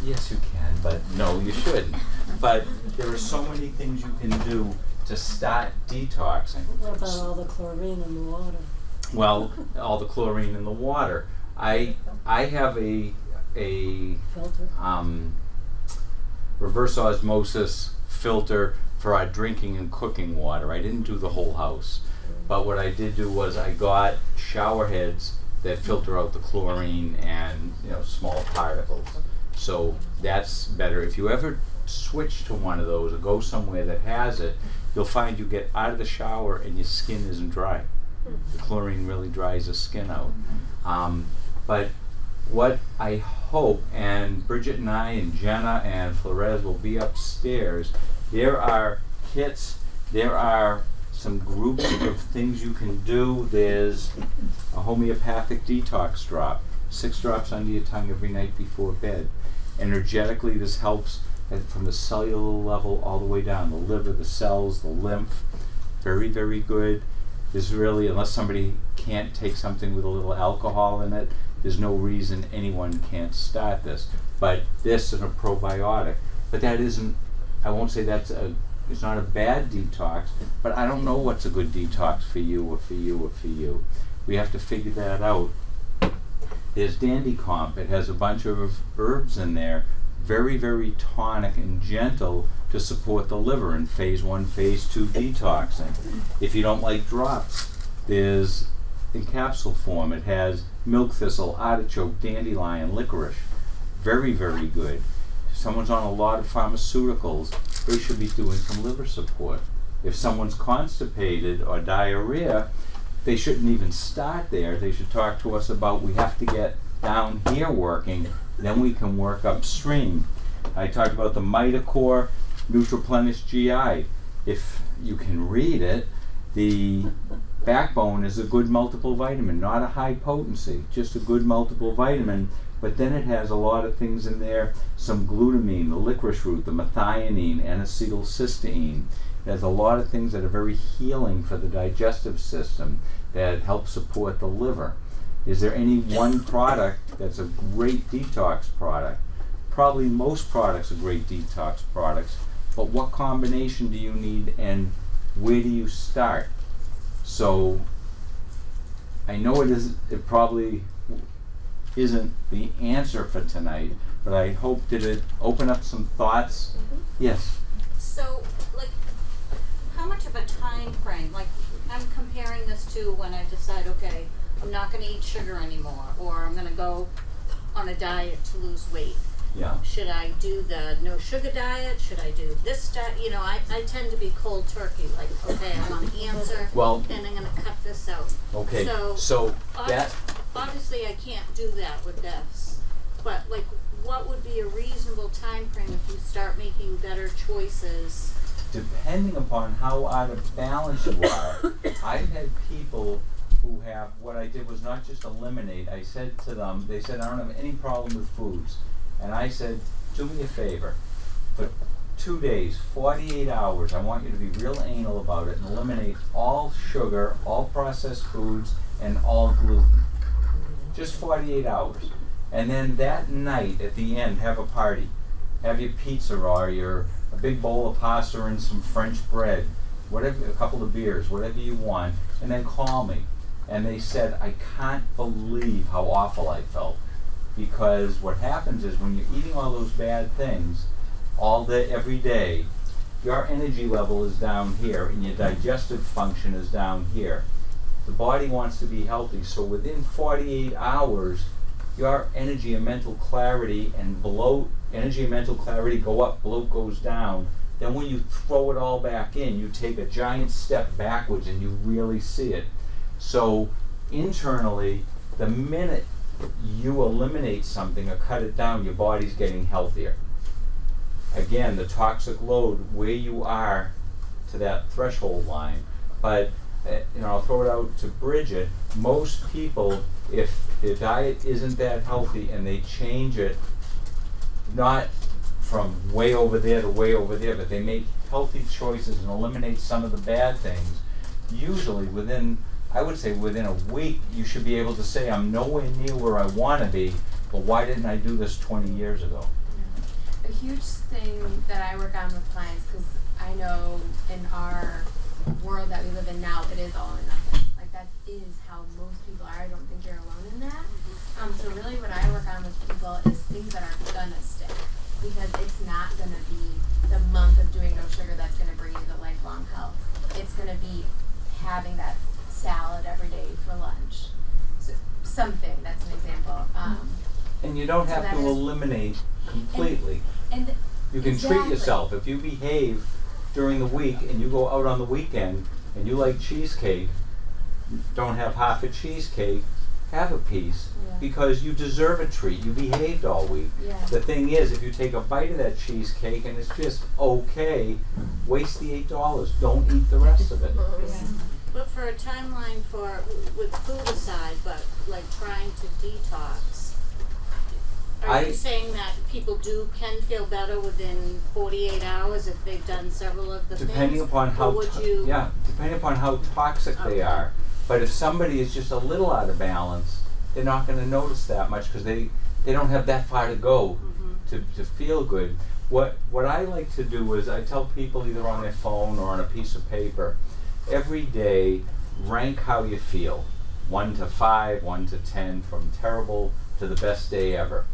yes you can, but no you shouldn't. But there are so many things you can do to start detoxing. What about all the chlorine in the water? Well, all the chlorine in the water. I have a Filter? reverse osmosis filter for our drinking and cooking water. I didn't do the whole house, but what I did do was I got shower heads that filter out the chlorine and small particles. So that's better. If you ever switch to one of those or go somewhere that has it, you'll find you get out of the shower and your skin isn't dry. The chlorine really dries the skin out. But what I hope, and Bridget and I and Jenna and Flores will be upstairs, there are kits, there are some groups of things you can do. There's a homeopathic detox drop, 6 drops under your tongue every night before bed. Energetically, this helps from the cellular level all the way down, the liver, the cells, the lymph. Very, very good. There's really, unless somebody can't take something with a little alcohol in it, there's no reason anyone can't start this. But this is a probiotic. But that isn't, I won't say it's not a bad detox, but I don't know what's a good detox for you or for you or for you. We have to figure that out. There's Dandycomp. It has a bunch of herbs in there, very, very tonic and gentle to support the liver in phase 1, phase 2 detoxing. If you don't like drops, there's in capsule form. It has milk thistle, artichoke, dandelion, licorice. Very, very good. If someone's on a lot of pharmaceuticals, they should be doing some liver support. If someone's constipated or diarrhea, they shouldn't even start there. They should talk to us about, we have to get down here working, then we can work upstream. I talked about the Mitocore Nutriplenish GI. If you can read it, the backbone is a good multiple vitamin, not a high potency, just a good multiple vitamin. But then it has a lot of things in there, some glutamine, the licorice root, the methionine, and acetylcysteine. It has a lot of things that are very healing for the digestive system that help support the liver. Is there any one product that's a great detox product? Probably most products are great detox products, but what combination do you need and where do you start? So I know it probably isn't the answer for tonight, but I hope did it open up some thoughts? Yes. So, like, how much of a time frame? Like, I'm comparing this to when I decide, okay, I'm not going to eat sugar anymore, or I'm going to go on a diet to lose weight. Yeah. Should I do the no sugar diet? Should I do this diet? You know, I tend to be cold turkey. Like, okay, I want the answer, Well, and I'm going to cut this out. okay. So, So that obviously I can't do that with this. But, like, what would be a reasonable time frame if you start making better choices? depending upon how out of balance you are, I've had people who have, what I did was not just eliminate, I said to them, they said, I don't have any problem with foods. And I said, do me a favor, for 2 days, 48 hours, I want you to be real anal about it and eliminate all sugar, all processed foods, and all gluten. Just 48 hours. And then that night, at the end, have a party. Have your pizza or a big bowl of pasta and some French bread, whatever, a couple of beers, whatever you want, and then call me. And they said, I can't believe how awful I felt. Because what happens is when you're eating all those bad things all day, every day, your energy level is down here and your digestive function is down here. The body wants to be healthy, so within 48 hours, your energy and mental clarity and bloat, energy and mental clarity go up, bloat goes down. Then when you throw it all back in, you take a giant step backwards and you really see it. So internally, the minute you eliminate something or cut it down, your body's getting healthier. Again, the toxic load, where you are to that threshold line. But I'll throw it out to Bridget. Most people, if their diet isn't that healthy and they change it, not from way over there to way over there, but they make healthy choices and eliminate some of the bad things, usually within, I would say within a week, you should be able to say, I'm nowhere near where I want to be, but why didn't I do this 20 years ago? A huge thing that I work on with clients, because I know in our world that we live in now, it is all or nothing. Like that is how most people are. I don't think you're alone in that. So really what I work on with people is things that are gonna stick, because it's not gonna be the month of doing no sugar that's gonna bring you the lifelong health. It's gonna be having that salad every day for lunch. So something, that's an example. And you don't have So to that is- eliminate completely. And You can treat exactly. yourself. If you behave during the week and you go out on the weekend and you like cheesecake, don't have half a cheesecake, have a piece Yeah. because you deserve a treat. You behaved all week. Yeah. The thing is, if you take a bite of that cheesecake and it's just okay, waste the $8. Don't eat the rest of it. But for a timeline for, with food aside, but like trying to detox, are you saying that people can feel better within 48 hours if they've done several of the Depending things? upon how Or would you? depending upon how toxic they Okay. are. But if somebody is just a little out of balance, they're not going to notice that much because they don't have that far to go to feel good. What I like to do is I tell people either on their phone or on a piece of paper, every day rank how you feel, 1 to 5, 1 to 10, from terrible to the best day ever.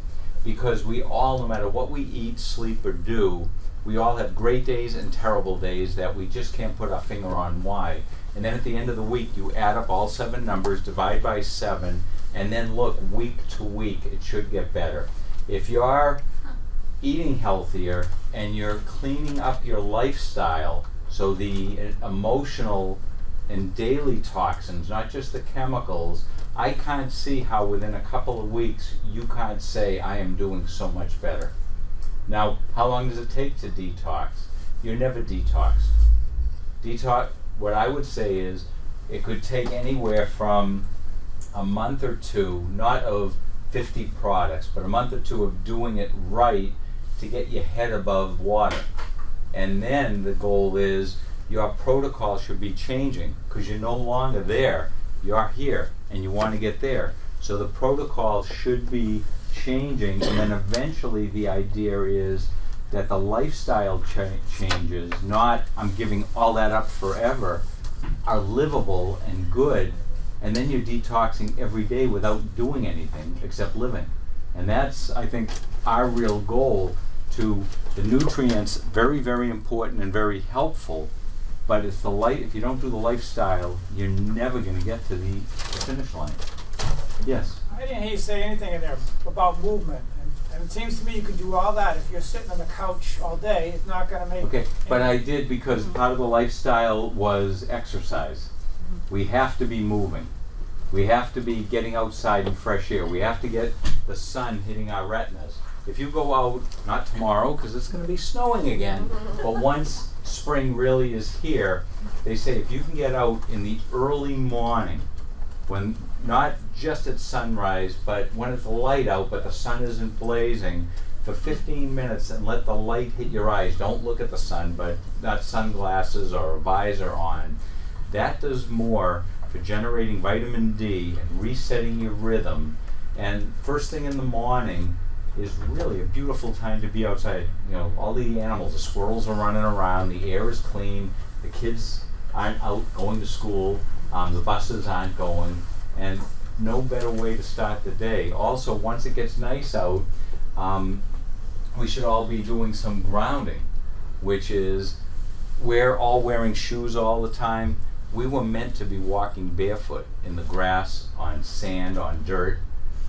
Because we all, no matter what we eat, sleep, or do, we all have great days and terrible days that we just can't put our finger on why. And then at the end of the week, you add up all 7 numbers, divide by 7, and then look week to week, it should get better. If you're eating healthier and you're cleaning up your lifestyle, so the emotional and daily toxins, not just the chemicals, I can't see how within a couple of weeks you can't say I am doing so much better. Now, how long does it take to detox? You're never detoxed. What I would say is it could take anywhere from a month or 2, not of 50 products, but a month or 2 of doing it right to get your head above water. And then the goal is your protocol should be changing because you're no longer there, you're here and you want to get there. So the protocol should be changing, and then eventually the idea is that the lifestyle changes, not I'm giving all that up forever, are livable and good, and then you're detoxing every day without doing anything except living. And that's, I think, our real goal. To the nutrients, very, very important and very helpful, but it's the if you don't do the lifestyle, you're never going to get to the finish line. Yes? I didn't hear you say anything in there about movement, and it seems to me you can do all that if you're sitting on the couch all day. It's not going to make. Okay, but I did because part of the lifestyle was exercise. We have to be moving. We have to be getting outside in fresh air. We have to get the sun hitting our retinas. If you go out, not tomorrow because it's going to be snowing again, but once spring really is here, they say if you can get out in the early morning, when not just at sunrise, but when it's light out, but the sun isn't blazing, for 15 minutes and let the light hit your eyes. Don't look at the sun, but not sunglasses or a visor on. That does more for generating vitamin D and resetting your rhythm. And first thing in the morning is really a beautiful time to be outside. You know, all the animals, the squirrels are running around, the air is clean, the kids aren't out going to school, the buses aren't going, and no better way to start the day. Also, once it gets nice out, we should all be doing some grounding, which is we're all wearing shoes all the time. We were meant to be walking barefoot in the grass, on sand, on dirt,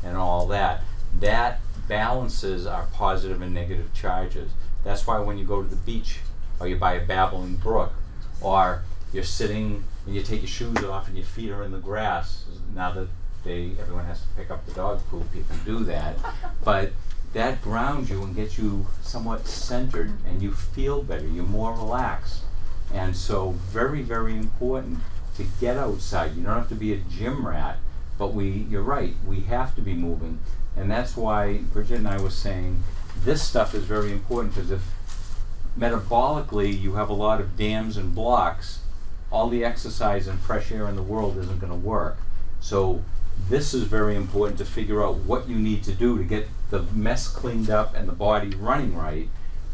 and all that. That balances our positive and negative charges. That's why when you go to the beach, or you by a babbling brook, or you're sitting and you take your shoes off and your feet are in the grass, now that everyone has to pick up the dog poop, you can do that, but that grounds you and gets you somewhat centered and you feel better, you're more relaxed. And so very, very important to get outside. You don't have to be a gym rat, but you're right, we have to be moving. And that's why Bridget and I were saying this stuff is very important, because if metabolically you have a lot of dams and blocks, all the exercise and fresh air in the world isn't going to work. So this is very important to figure out what you need to do to get the mess cleaned up and the body running right.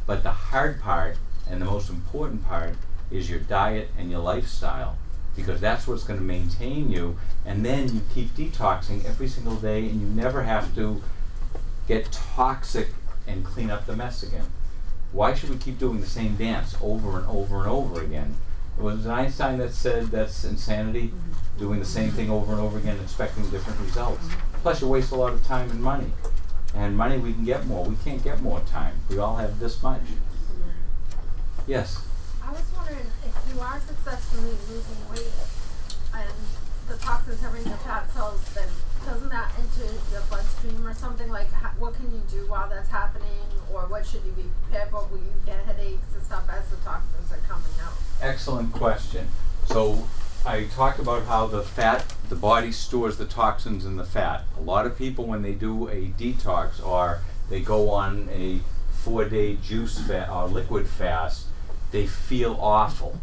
But the hard part and the most important part is your diet and your lifestyle, because that's what's going to maintain you. And then you keep detoxing every single day, and you never have to get toxic and clean up the mess again. Why should we keep doing the same dance over and over and over again? It was Einstein that said that's insanity, doing the same thing over and over again, expecting different results. Plus you waste a lot of time and money. And money we can get more. We can't get more time. We all have this much. Yes? I was wondering if you are successfully losing weight and the toxins having the fat cells, then doesn't that enter the bloodstream or something? Like, what can you do while that's happening, or what should you be prepared for? Will you get headaches and stuff as the toxins are coming out? Excellent question. So I talked about how the body stores the toxins in the fat. A lot of people, when they do a detox or they go on a 4-day juice fast or liquid fast, they feel awful.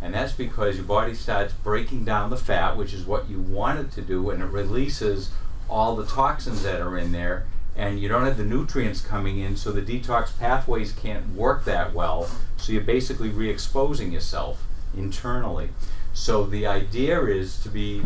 And that's because your body starts breaking down the fat, which is what you want it to do, and it releases all the toxins that are in there, and you don't have the nutrients coming in, so the detox pathways can't work that well, so you're basically re-exposing yourself internally. So the idea is to be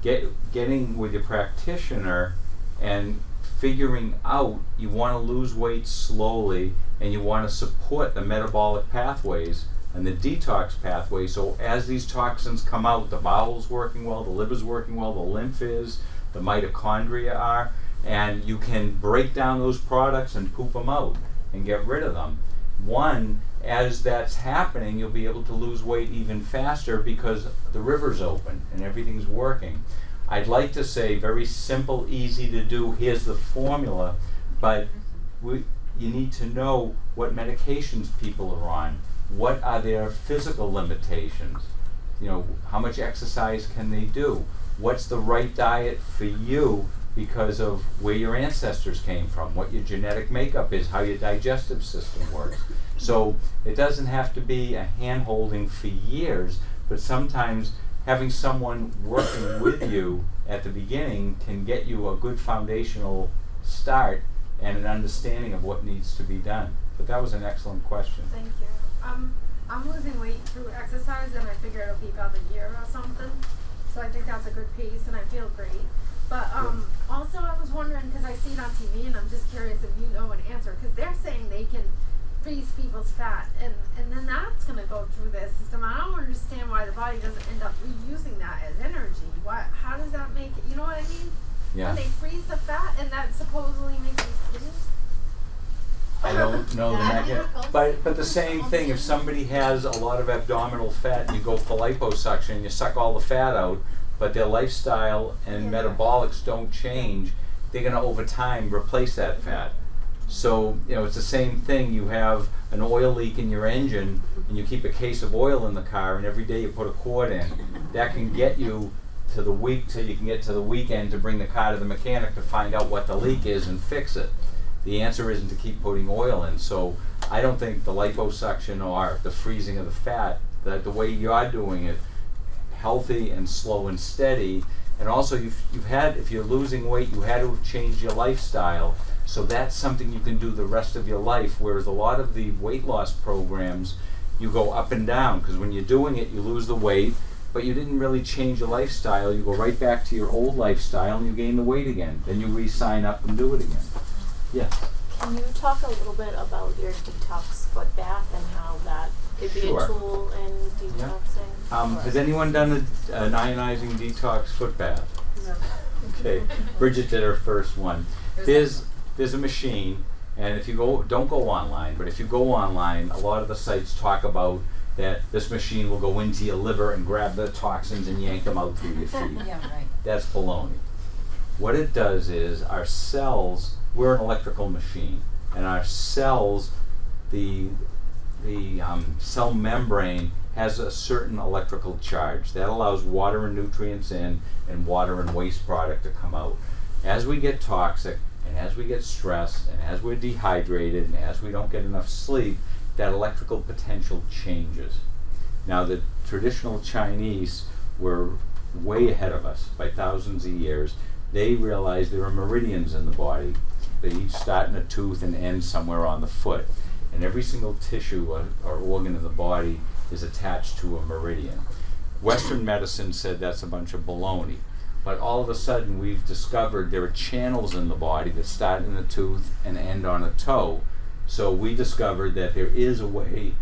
getting with your practitioner and figuring out you want to lose weight slowly, and you want to support the metabolic pathways and the detox pathway. So as these toxins come out, the bowel's working well, the liver's working well, the lymph is, the mitochondria are, and you can break down those products and poop them out and get rid of them. One, as that's happening, you'll be able to lose weight even faster because the river's open and everything's working. I'd like to say very simple, easy to do, here's the formula, but you need to know what medications people are on. What are their physical limitations? You know, how much exercise can they do? What's the right diet for you because of where your ancestors came from, what your genetic makeup is, how your digestive system works. So it doesn't have to be a hand-holding for years, but sometimes having someone working with you at the beginning can get you a good foundational start and an understanding of what needs to be done. But that was an excellent question. Thank you. I'm losing weight through exercise, and I figure it'll be about a year or something. So I think that's a good pace, and I feel great. But also, I was wondering, because I see it on TV, and I'm just curious if you know an answer, because they're saying they can freeze people's fat, and then that's going to go through their system. I don't understand why the body doesn't end up reusing that as energy. How does that make it? You know what I mean? Yeah. When they freeze the fat, and that supposedly makes you skinny. I don't know the mechanism, but the same thing, if somebody has a lot of abdominal fat and you go for liposuction, you suck all the fat out, but their lifestyle and metabolics don't change, they're going to over time replace that fat. So, you know, it's the same thing. You have an oil leak in your engine and you keep a case of oil in the car, and every day you put a quart in. That can get you to the week till you can get to the weekend to bring the car to the mechanic to find out what the leak is and fix it. The answer isn't to keep putting oil in. So I don't think the liposuction or the freezing of the fat, that the way you're doing it, healthy and slow and steady, and also you've had, if you're losing weight, you had to have changed your lifestyle. So that's something you can do the rest of your life, whereas a lot of the weight loss programs, you go up and down, because when you're doing it, you lose the weight, but you didn't really change your lifestyle. You go right back to your old lifestyle and you gain the weight again. Then you re-sign up and do it again. Yes. Can you talk a little bit about your detox foot bath and how that could be Sure. a tool in detoxing? Has anyone done an ionizing detox foot bath? No. Okay, Bridget did her first one. There's a machine, and if you don't go online, but if you go online, a lot of the sites talk about that this machine will go into your liver and grab the toxins and yank them out through your feet. Yeah, right. That's baloney. What it does is our cells, we're an electrical machine, and our cells, the cell membrane has a certain electrical charge that allows water and nutrients in and water and waste product to come out. As we get toxic and as we get stressed and as we're dehydrated and as we don't get enough sleep, that electrical potential changes. Now, the traditional Chinese were way ahead of us by thousands of years. They realized there are meridians in the body. They each start in a tooth and end somewhere on the foot. And every single tissue or organ in the body is attached to a meridian. Western medicine said that's a bunch of baloney. But all of a sudden we've discovered there are channels in the body that start in a tooth and end on a toe. So we discovered that there is a way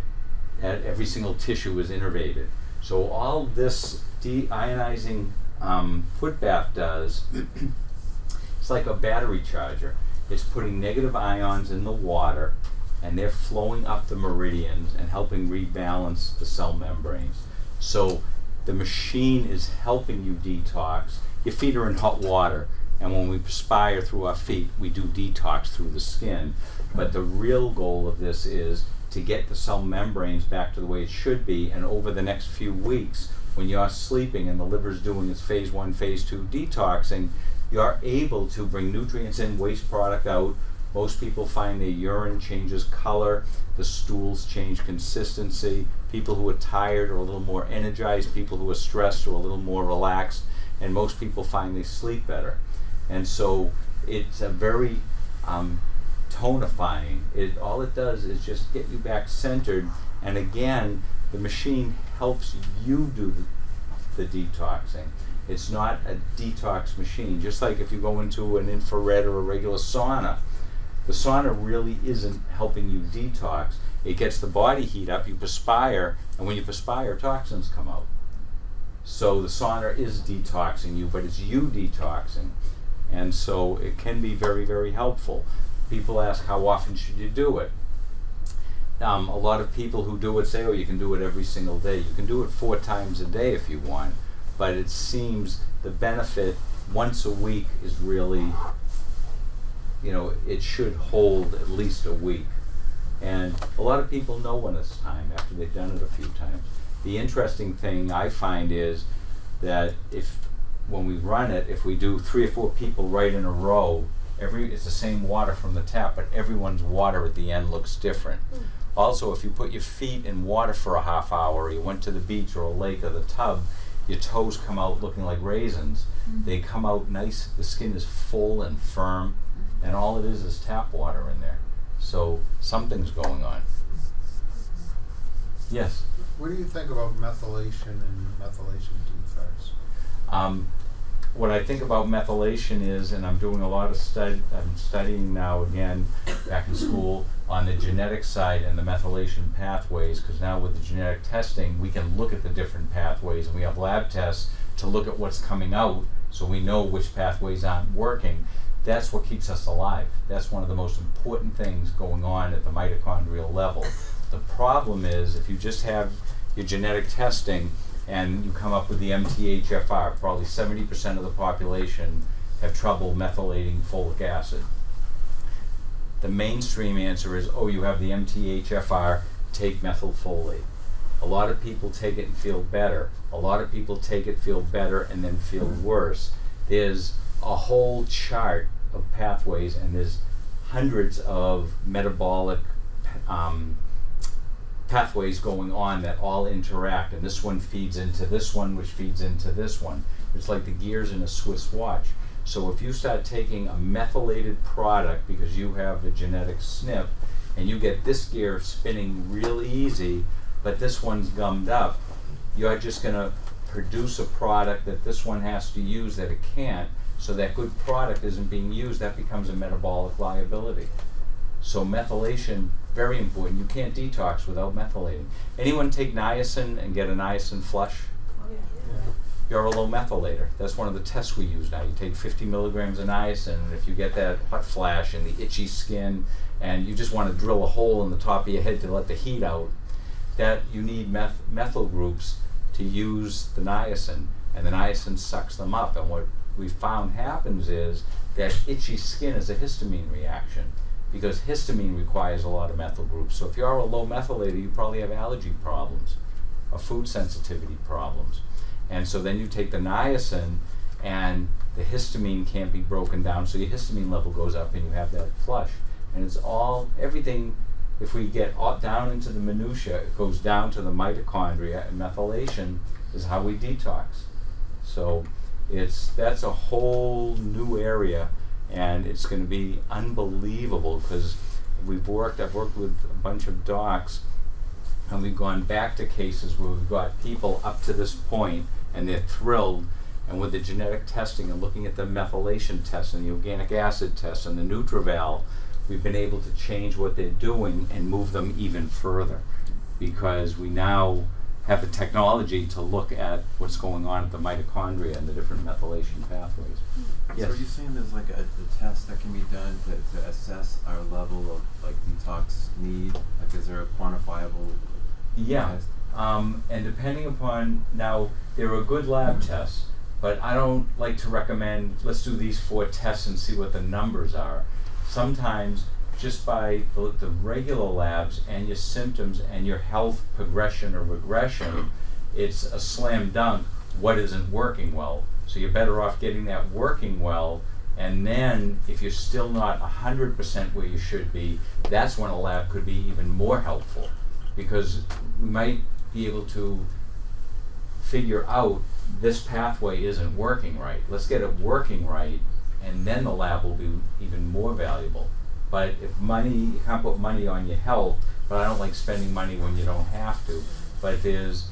that every single tissue is innervated. So all this deionizing foot bath does, it's like a battery charger. It's putting negative ions in the water, and they're flowing up the meridians and helping rebalance the cell membranes. So the machine is helping you detox. Your feet are in hot water, and when we perspire through our feet, we do detox through the skin. But the real goal of this is to get the cell membranes back to the way it should be, and over the next few weeks, when you're sleeping and the liver's doing its phase 1, phase 2 detoxing, you're able to bring nutrients in, waste product out. Most people find their urine changes color, the stools change consistency. People who are tired are a little more energized, people who are stressed are a little more relaxed, and most people find they sleep better. And so it's a very tonifying. All it does is just get you back centered, and again, the machine helps you do the detoxing. It's not a detox machine. Just like if you go into an infrared or a regular sauna, the sauna really isn't helping you detox. It gets the body heat up, you perspire, and when you perspire, toxins come out. So the sauna is detoxing you, but it's you detoxing. And so it can be very, very helpful. People ask, how often should you do it? A lot of people who do it say, oh, you can do it every single day. You can do it 4 times a day if you want, but it seems the benefit once a week is really, it should hold at least a week. And a lot of people know when it's time after they've done it a few times. The interesting thing I find is that when we run it, if we do 3 or 4 people right in a row, it's the same water from the tap, but everyone's water at the end looks different. Also, if you put your feet in water for a half hour, or you went to the beach or a lake or the tub, your toes come out looking like raisins. They come out nice, the skin is full and firm, and all it is tap water in there. So something's going on. Yes? What do you think about methylation and methylation detox? What I think about methylation is, and I'm doing a lot of I'm studying now again back in school on the genetic side and the methylation pathways, because now with the genetic testing we can look at the different pathways, and we have lab tests to look at what's coming out so we know which pathways aren't working. That's what keeps us alive. That's one of the most important things going on at the mitochondrial level. The problem is if you just have your genetic testing and you come up with the MTHFR, probably 70% of the population have trouble methylating folic acid. The mainstream answer is, oh, you have the MTHFR, take methylfolate. A lot of people take it and feel better. A lot of people take it, feel better, and then feel worse. There's a whole chart of pathways, and there's hundreds of metabolic pathways going on that all interact, and this one feeds into this one, which feeds into this one. It's like the gears in a Swiss watch. So if you start taking a methylated product because you have a genetic SNP, and you get this gear spinning real easy, but this one's gummed up, you're just going to produce a product that this one has to use that it can't, so that good product isn't being used. That becomes a metabolic liability. So methylation, very important. You can't detox without methylating. Anyone take niacin and get a niacin flush? Yeah. You're a low methylator. That's one of the tests we use now. You take 50 milligrams of niacin, and if you get that hot flash and the itchy skin, and you just want to drill a hole in the top of your head to let the heat out, that you need methyl groups to use the niacin, and the niacin sucks them up. And what we found happens is that itchy skin is a histamine reaction, because histamine requires a lot of methyl groups. So if you're a low methylator, you probably have allergy problems or food sensitivity problems. And so then you take the niacin, and the histamine can't be broken down, so your histamine level goes up and you have that flush. And it's everything, if we get down into the minutia, it goes down to the mitochondria, and methylation is how we detox. So that's a whole new area, and it's going to be unbelievable, because I've worked with a bunch of docs, and we've gone back to cases where we've got people up to this point and they're thrilled, and with the genetic testing and looking at the methylation test and the organic acid test and the NutriVal, we've been able to change what they're doing and move them even further, because we now have the technology to look at what's going on at the mitochondria and the different methylation pathways. So are you saying there's like a test that can be done to assess our level of like detox need? Like, is there a quantifiable Yeah. test? And depending upon, now, there are good lab tests, but I don't like to recommend, let's do these 4 tests and see what the numbers are. Sometimes, just by the regular labs and your symptoms and your health progression or regression, it's a slam dunk what isn't working well. So you're better off getting that working well, and then if you're still not 100% where you should be, that's when a lab could be even more helpful, because we might be able to figure out this pathway isn't working right. Let's get it working right, and then the lab will be even more valuable. But if money, you can't put money on your health, but I don't like spending money when you don't have to. But there's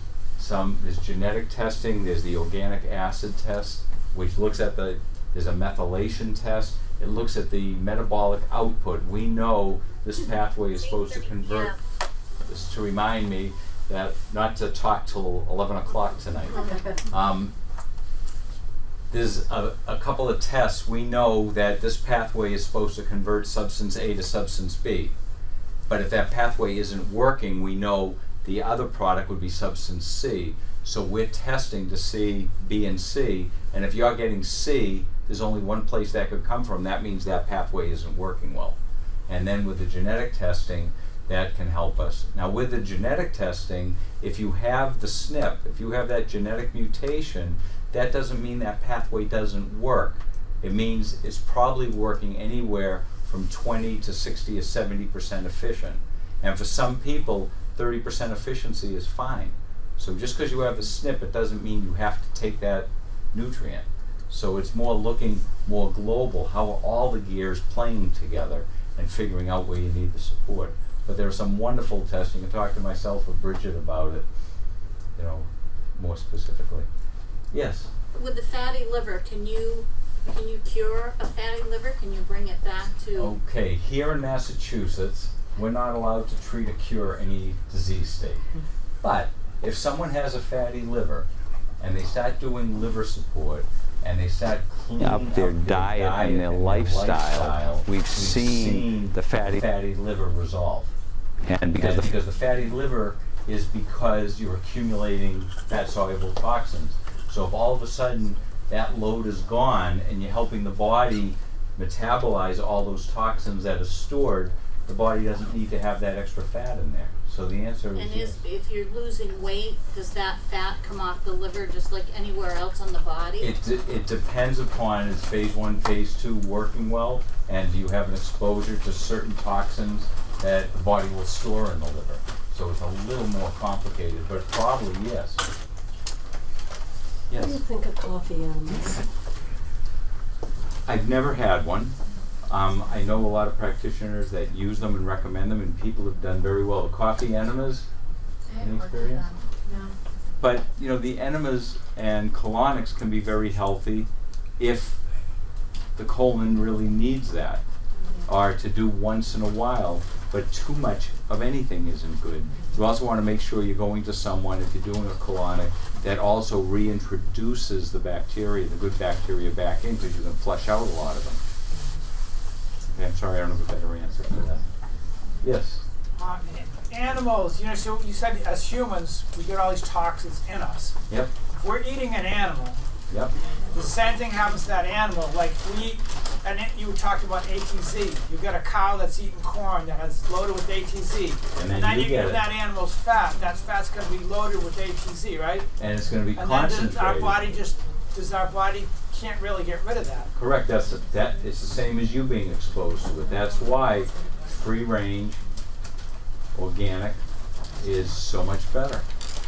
genetic testing, there's the organic acid test, which looks at there's a methylation test. It looks at the metabolic output. We know this pathway is supposed to convert, this is to remind me that not to talk till 11 o'clock tonight. There's a couple of tests. We know that this pathway is supposed to convert substance A to substance B. But if that pathway isn't working, we know the other product would be substance C. So we're testing to see B and C. And if you're getting C, there's only one place that could come from. That means that pathway isn't working well. And then with the genetic testing, that can help us. Now with the genetic testing, if you have the SNP, if you have that genetic mutation, that doesn't mean that pathway doesn't work. It means it's probably working anywhere from 20 to 60 or 70% efficient. And for some people, 30% efficiency is fine. So just because you have the SNP, it doesn't mean you have to take that nutrient. So it's more looking more global, how are all the gears playing together and figuring out where you need the support. But there's some wonderful tests. You can talk to myself or Bridget about it, more specifically. Yes? With the fatty liver, can you cure a fatty liver? Can you bring it back to? Okay, here in Massachusetts, we're not allowed to treat or cure any disease state. But if someone has a fatty liver and they start doing liver support and they start cleaning up their diet and their lifestyle, we've seen the fatty liver resolve. And because the fatty liver is because you're accumulating fat-soluble toxins. So if all of a sudden that load is gone and you're helping the body metabolize all those toxins that are stored, the body doesn't need to have that extra fat in there. So the answer is And yes. if you're losing weight, does that fat come off the liver just like anywhere else on the body? It depends upon, is phase 1, phase 2 working well, and do you have an exposure to certain toxins that the body will store in the liver. So it's a little more complicated, but probably yes. What do you Yes. think of coffee animals? I've never had one. I know a lot of practitioners that use them and recommend them, and people have done very well. The coffee enemas, any experience? No. But the enemas and colonics can be very healthy if the colon really needs that, or to do once in a while. But too much of anything isn't good. You also want to make sure you're going to someone, if you're doing a colonic, that also reintroduces the bacteria, the good bacteria, back in, because you can flush out a lot of them. Okay, I'm sorry, I don't have a better answer for that. Yes? Animals, so you said as humans, we get all these toxins in us. Yep. If we're eating an animal, Yep. the same thing happens to that animal. Like you talked about ATZ. You got a cow that's eating corn that has loaded with ATZ. And then you you get give it. that animal's fat. That fat's going to be loaded with ATZ, right? And it's going to be And concentrated. then our body can't really get rid of that. Correct. It's the same as you being exposed to it. That's why free range, organic, is so much better,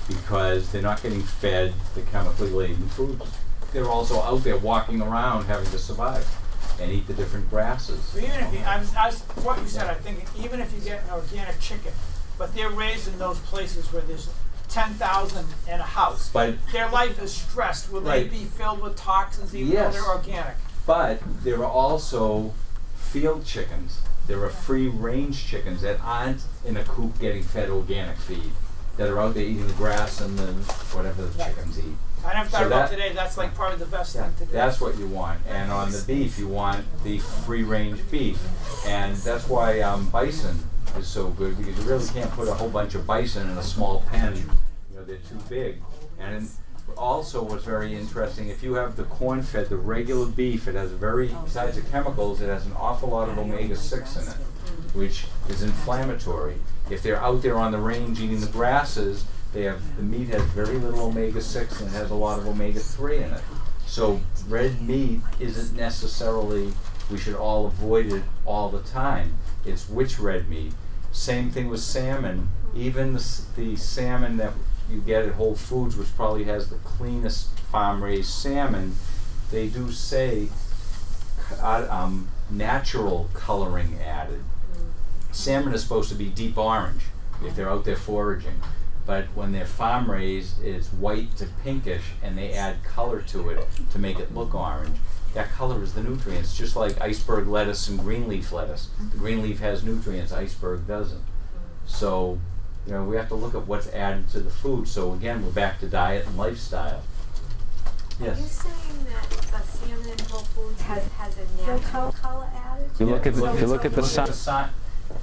because they're not getting fed the chemically laden foods. They're also out there walking around having to survive and eat the different grasses. So even if what you said, I think even if you get an organic chicken, but they're raised in those places where there's 10,000 in a house, But their life is stressed. Will Right. they be filled with toxins even Yes. though they're organic? But there are also field chickens. There are free range chickens that aren't in a coop getting fed organic feed, that are out there eating the grass and the whatever the chickens eat. I never thought So about that- today. That's like probably the best Yeah, thing to do. that's what you want. And on the beef, you want the free-range beef. And that's why bison is so good, because you really can't put a whole bunch of bison in a small pen, they're too big. And also what's very interesting, if you have the corn-fed, the regular beef, it has besides the chemicals, it has an awful lot of omega-6 in it, which is inflammatory. If they're out there on the range eating the grasses, the meat has very little omega-6 and it has a lot of omega-3 in it. So red meat isn't necessarily, we should all avoid it all the time. It's which red meat. Same thing with salmon. Even the salmon that you get at Whole Foods, which probably has the cleanest farm-raised salmon, they do say natural coloring added. Salmon is supposed to be deep orange if they're out there foraging. But when they're farm raised, it's white to pinkish, and they add color to it to make it look orange. That color is the nutrients, just like iceberg lettuce and green leaf lettuce. The green leaf has nutrients, iceberg doesn't. So, we have to look at what's added to the food. So again, we're back to diet and lifestyle. Yes? Are you saying that the salmon in Whole Foods has a natural color added? If you look at the sun,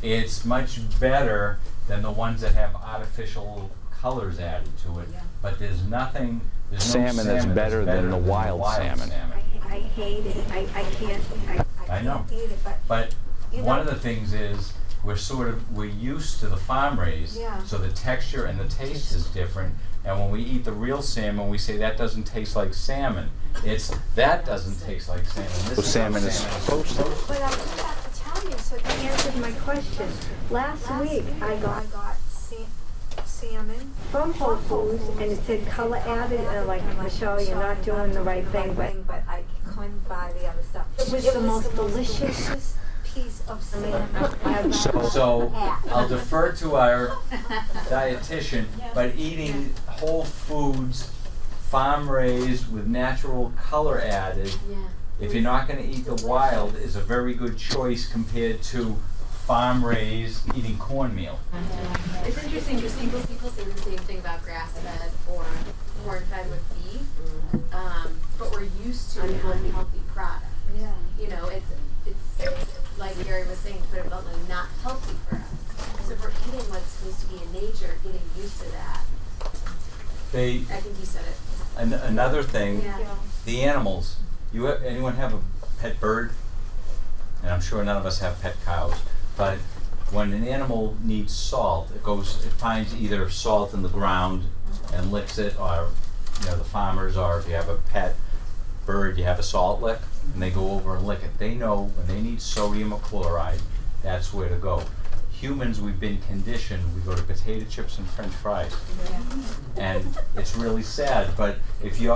it's much better than the ones that have artificial colors added to it. But there's no salmon is better than the wild salmon. I hate it. I can't. I know. Can't eat it, But one of the things is we're used to the farm raised, so the texture and the taste is different. And when we eat the real salmon, we say that doesn't taste like salmon. That doesn't taste like salmon. This Salmon is supposed to. But I just have to tell you, so you answered my question. Last week I got salmon from Whole Foods, and it said color added, and I'm like, Michelle, you're not doing the right thing, but I couldn't buy the other stuff. It was the most delicious piece of salmon I've ever So had. I'll defer to our dietitian, but eating Whole Foods, farm raised with natural color added, if you're not going to eat the wild, is a very good choice compared to farm raised eating cornmeal. It's interesting because people say the same thing about grass-fed or corn-fed with beef, but we're used to an unhealthy product. Yeah. It's like Gary was saying, to put it bluntly, not healthy for us. So if we're eating what's supposed to be in nature, getting used to that. I think you said it. Another thing, the animals. Anyone have a pet bird? And I'm sure none of us have pet cows. But when an animal needs salt, it finds either salt in the ground and licks it, or the farmers, or if you have a pet bird, you have a salt lick, and they go over and lick it. They know when they need sodium or chloride, that's where to go. Humans, we've been conditioned, we go to potato chips and French fries. And it's really sad, but if you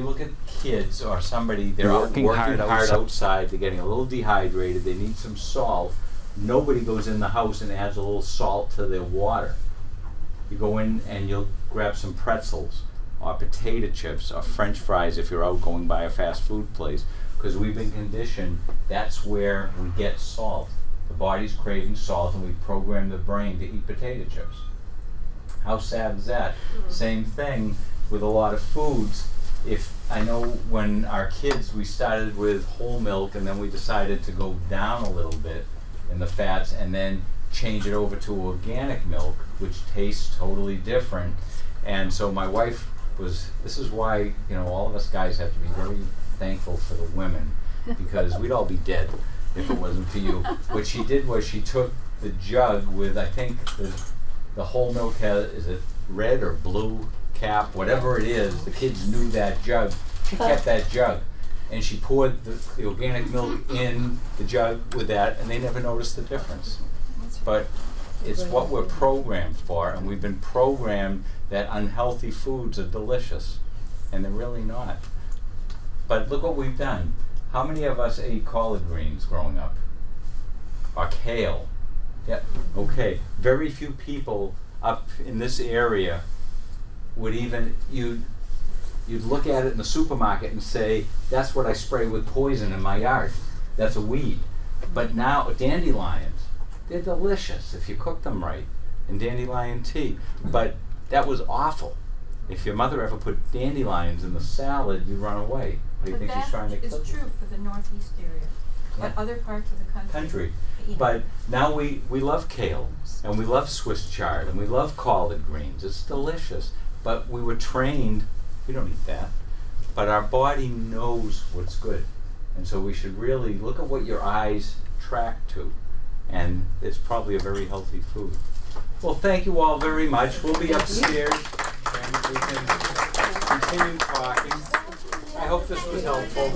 look at kids or somebody, they're working hard outside, they're getting a little dehydrated, they need some salt. Nobody goes in the house and adds a little salt to their water. You go in and you'll grab some pretzels or potato chips or French fries if you're out going by a fast food place, because we've been conditioned, that's where we get salt. The body's craving salt, and we program the brain to eat potato chips. How sad is that? Same thing with a lot of foods. If I know when our kids, we started with whole milk, and then we decided to go down a little bit in the fats, and then change it over to organic milk, which tastes totally different. And so my wife this is why all of us guys have to be very thankful for the women, because we'd all be dead if it wasn't for you. What she did was she took the jug with, I think the whole milk is it red or blue cap, whatever it is, the kids knew that jug. She kept that jug, and she poured the organic milk in the jug with that, and they never noticed the difference. But it's what we're programmed for, and we've been programmed that unhealthy foods are delicious, and they're really not. But look what we've done. How many of us ate collard greens growing up? Or kale? Yeah, okay. Very few people up in this area would even, you'd look at it in the supermarket and say, that's what I spray with poison in my yard. That's a weed. But now, dandelions, they're delicious if you cook them right, and dandelion tea. But that was awful. If your mother ever put dandelions in the salad, you'd run away. What do you think she's trying to cook? But that is true for the northeast area. Yeah. But other parts of the country. But now we love kale, and we love Swiss chard, and we love collard greens. It's delicious. But we were trained, we don't eat that. But our body knows what's good. And so we should really look at what your eyes track to. And it's probably a very healthy food. Well, thank you all very much. We'll be upstairs and we can continue talking. I hope this was helpful.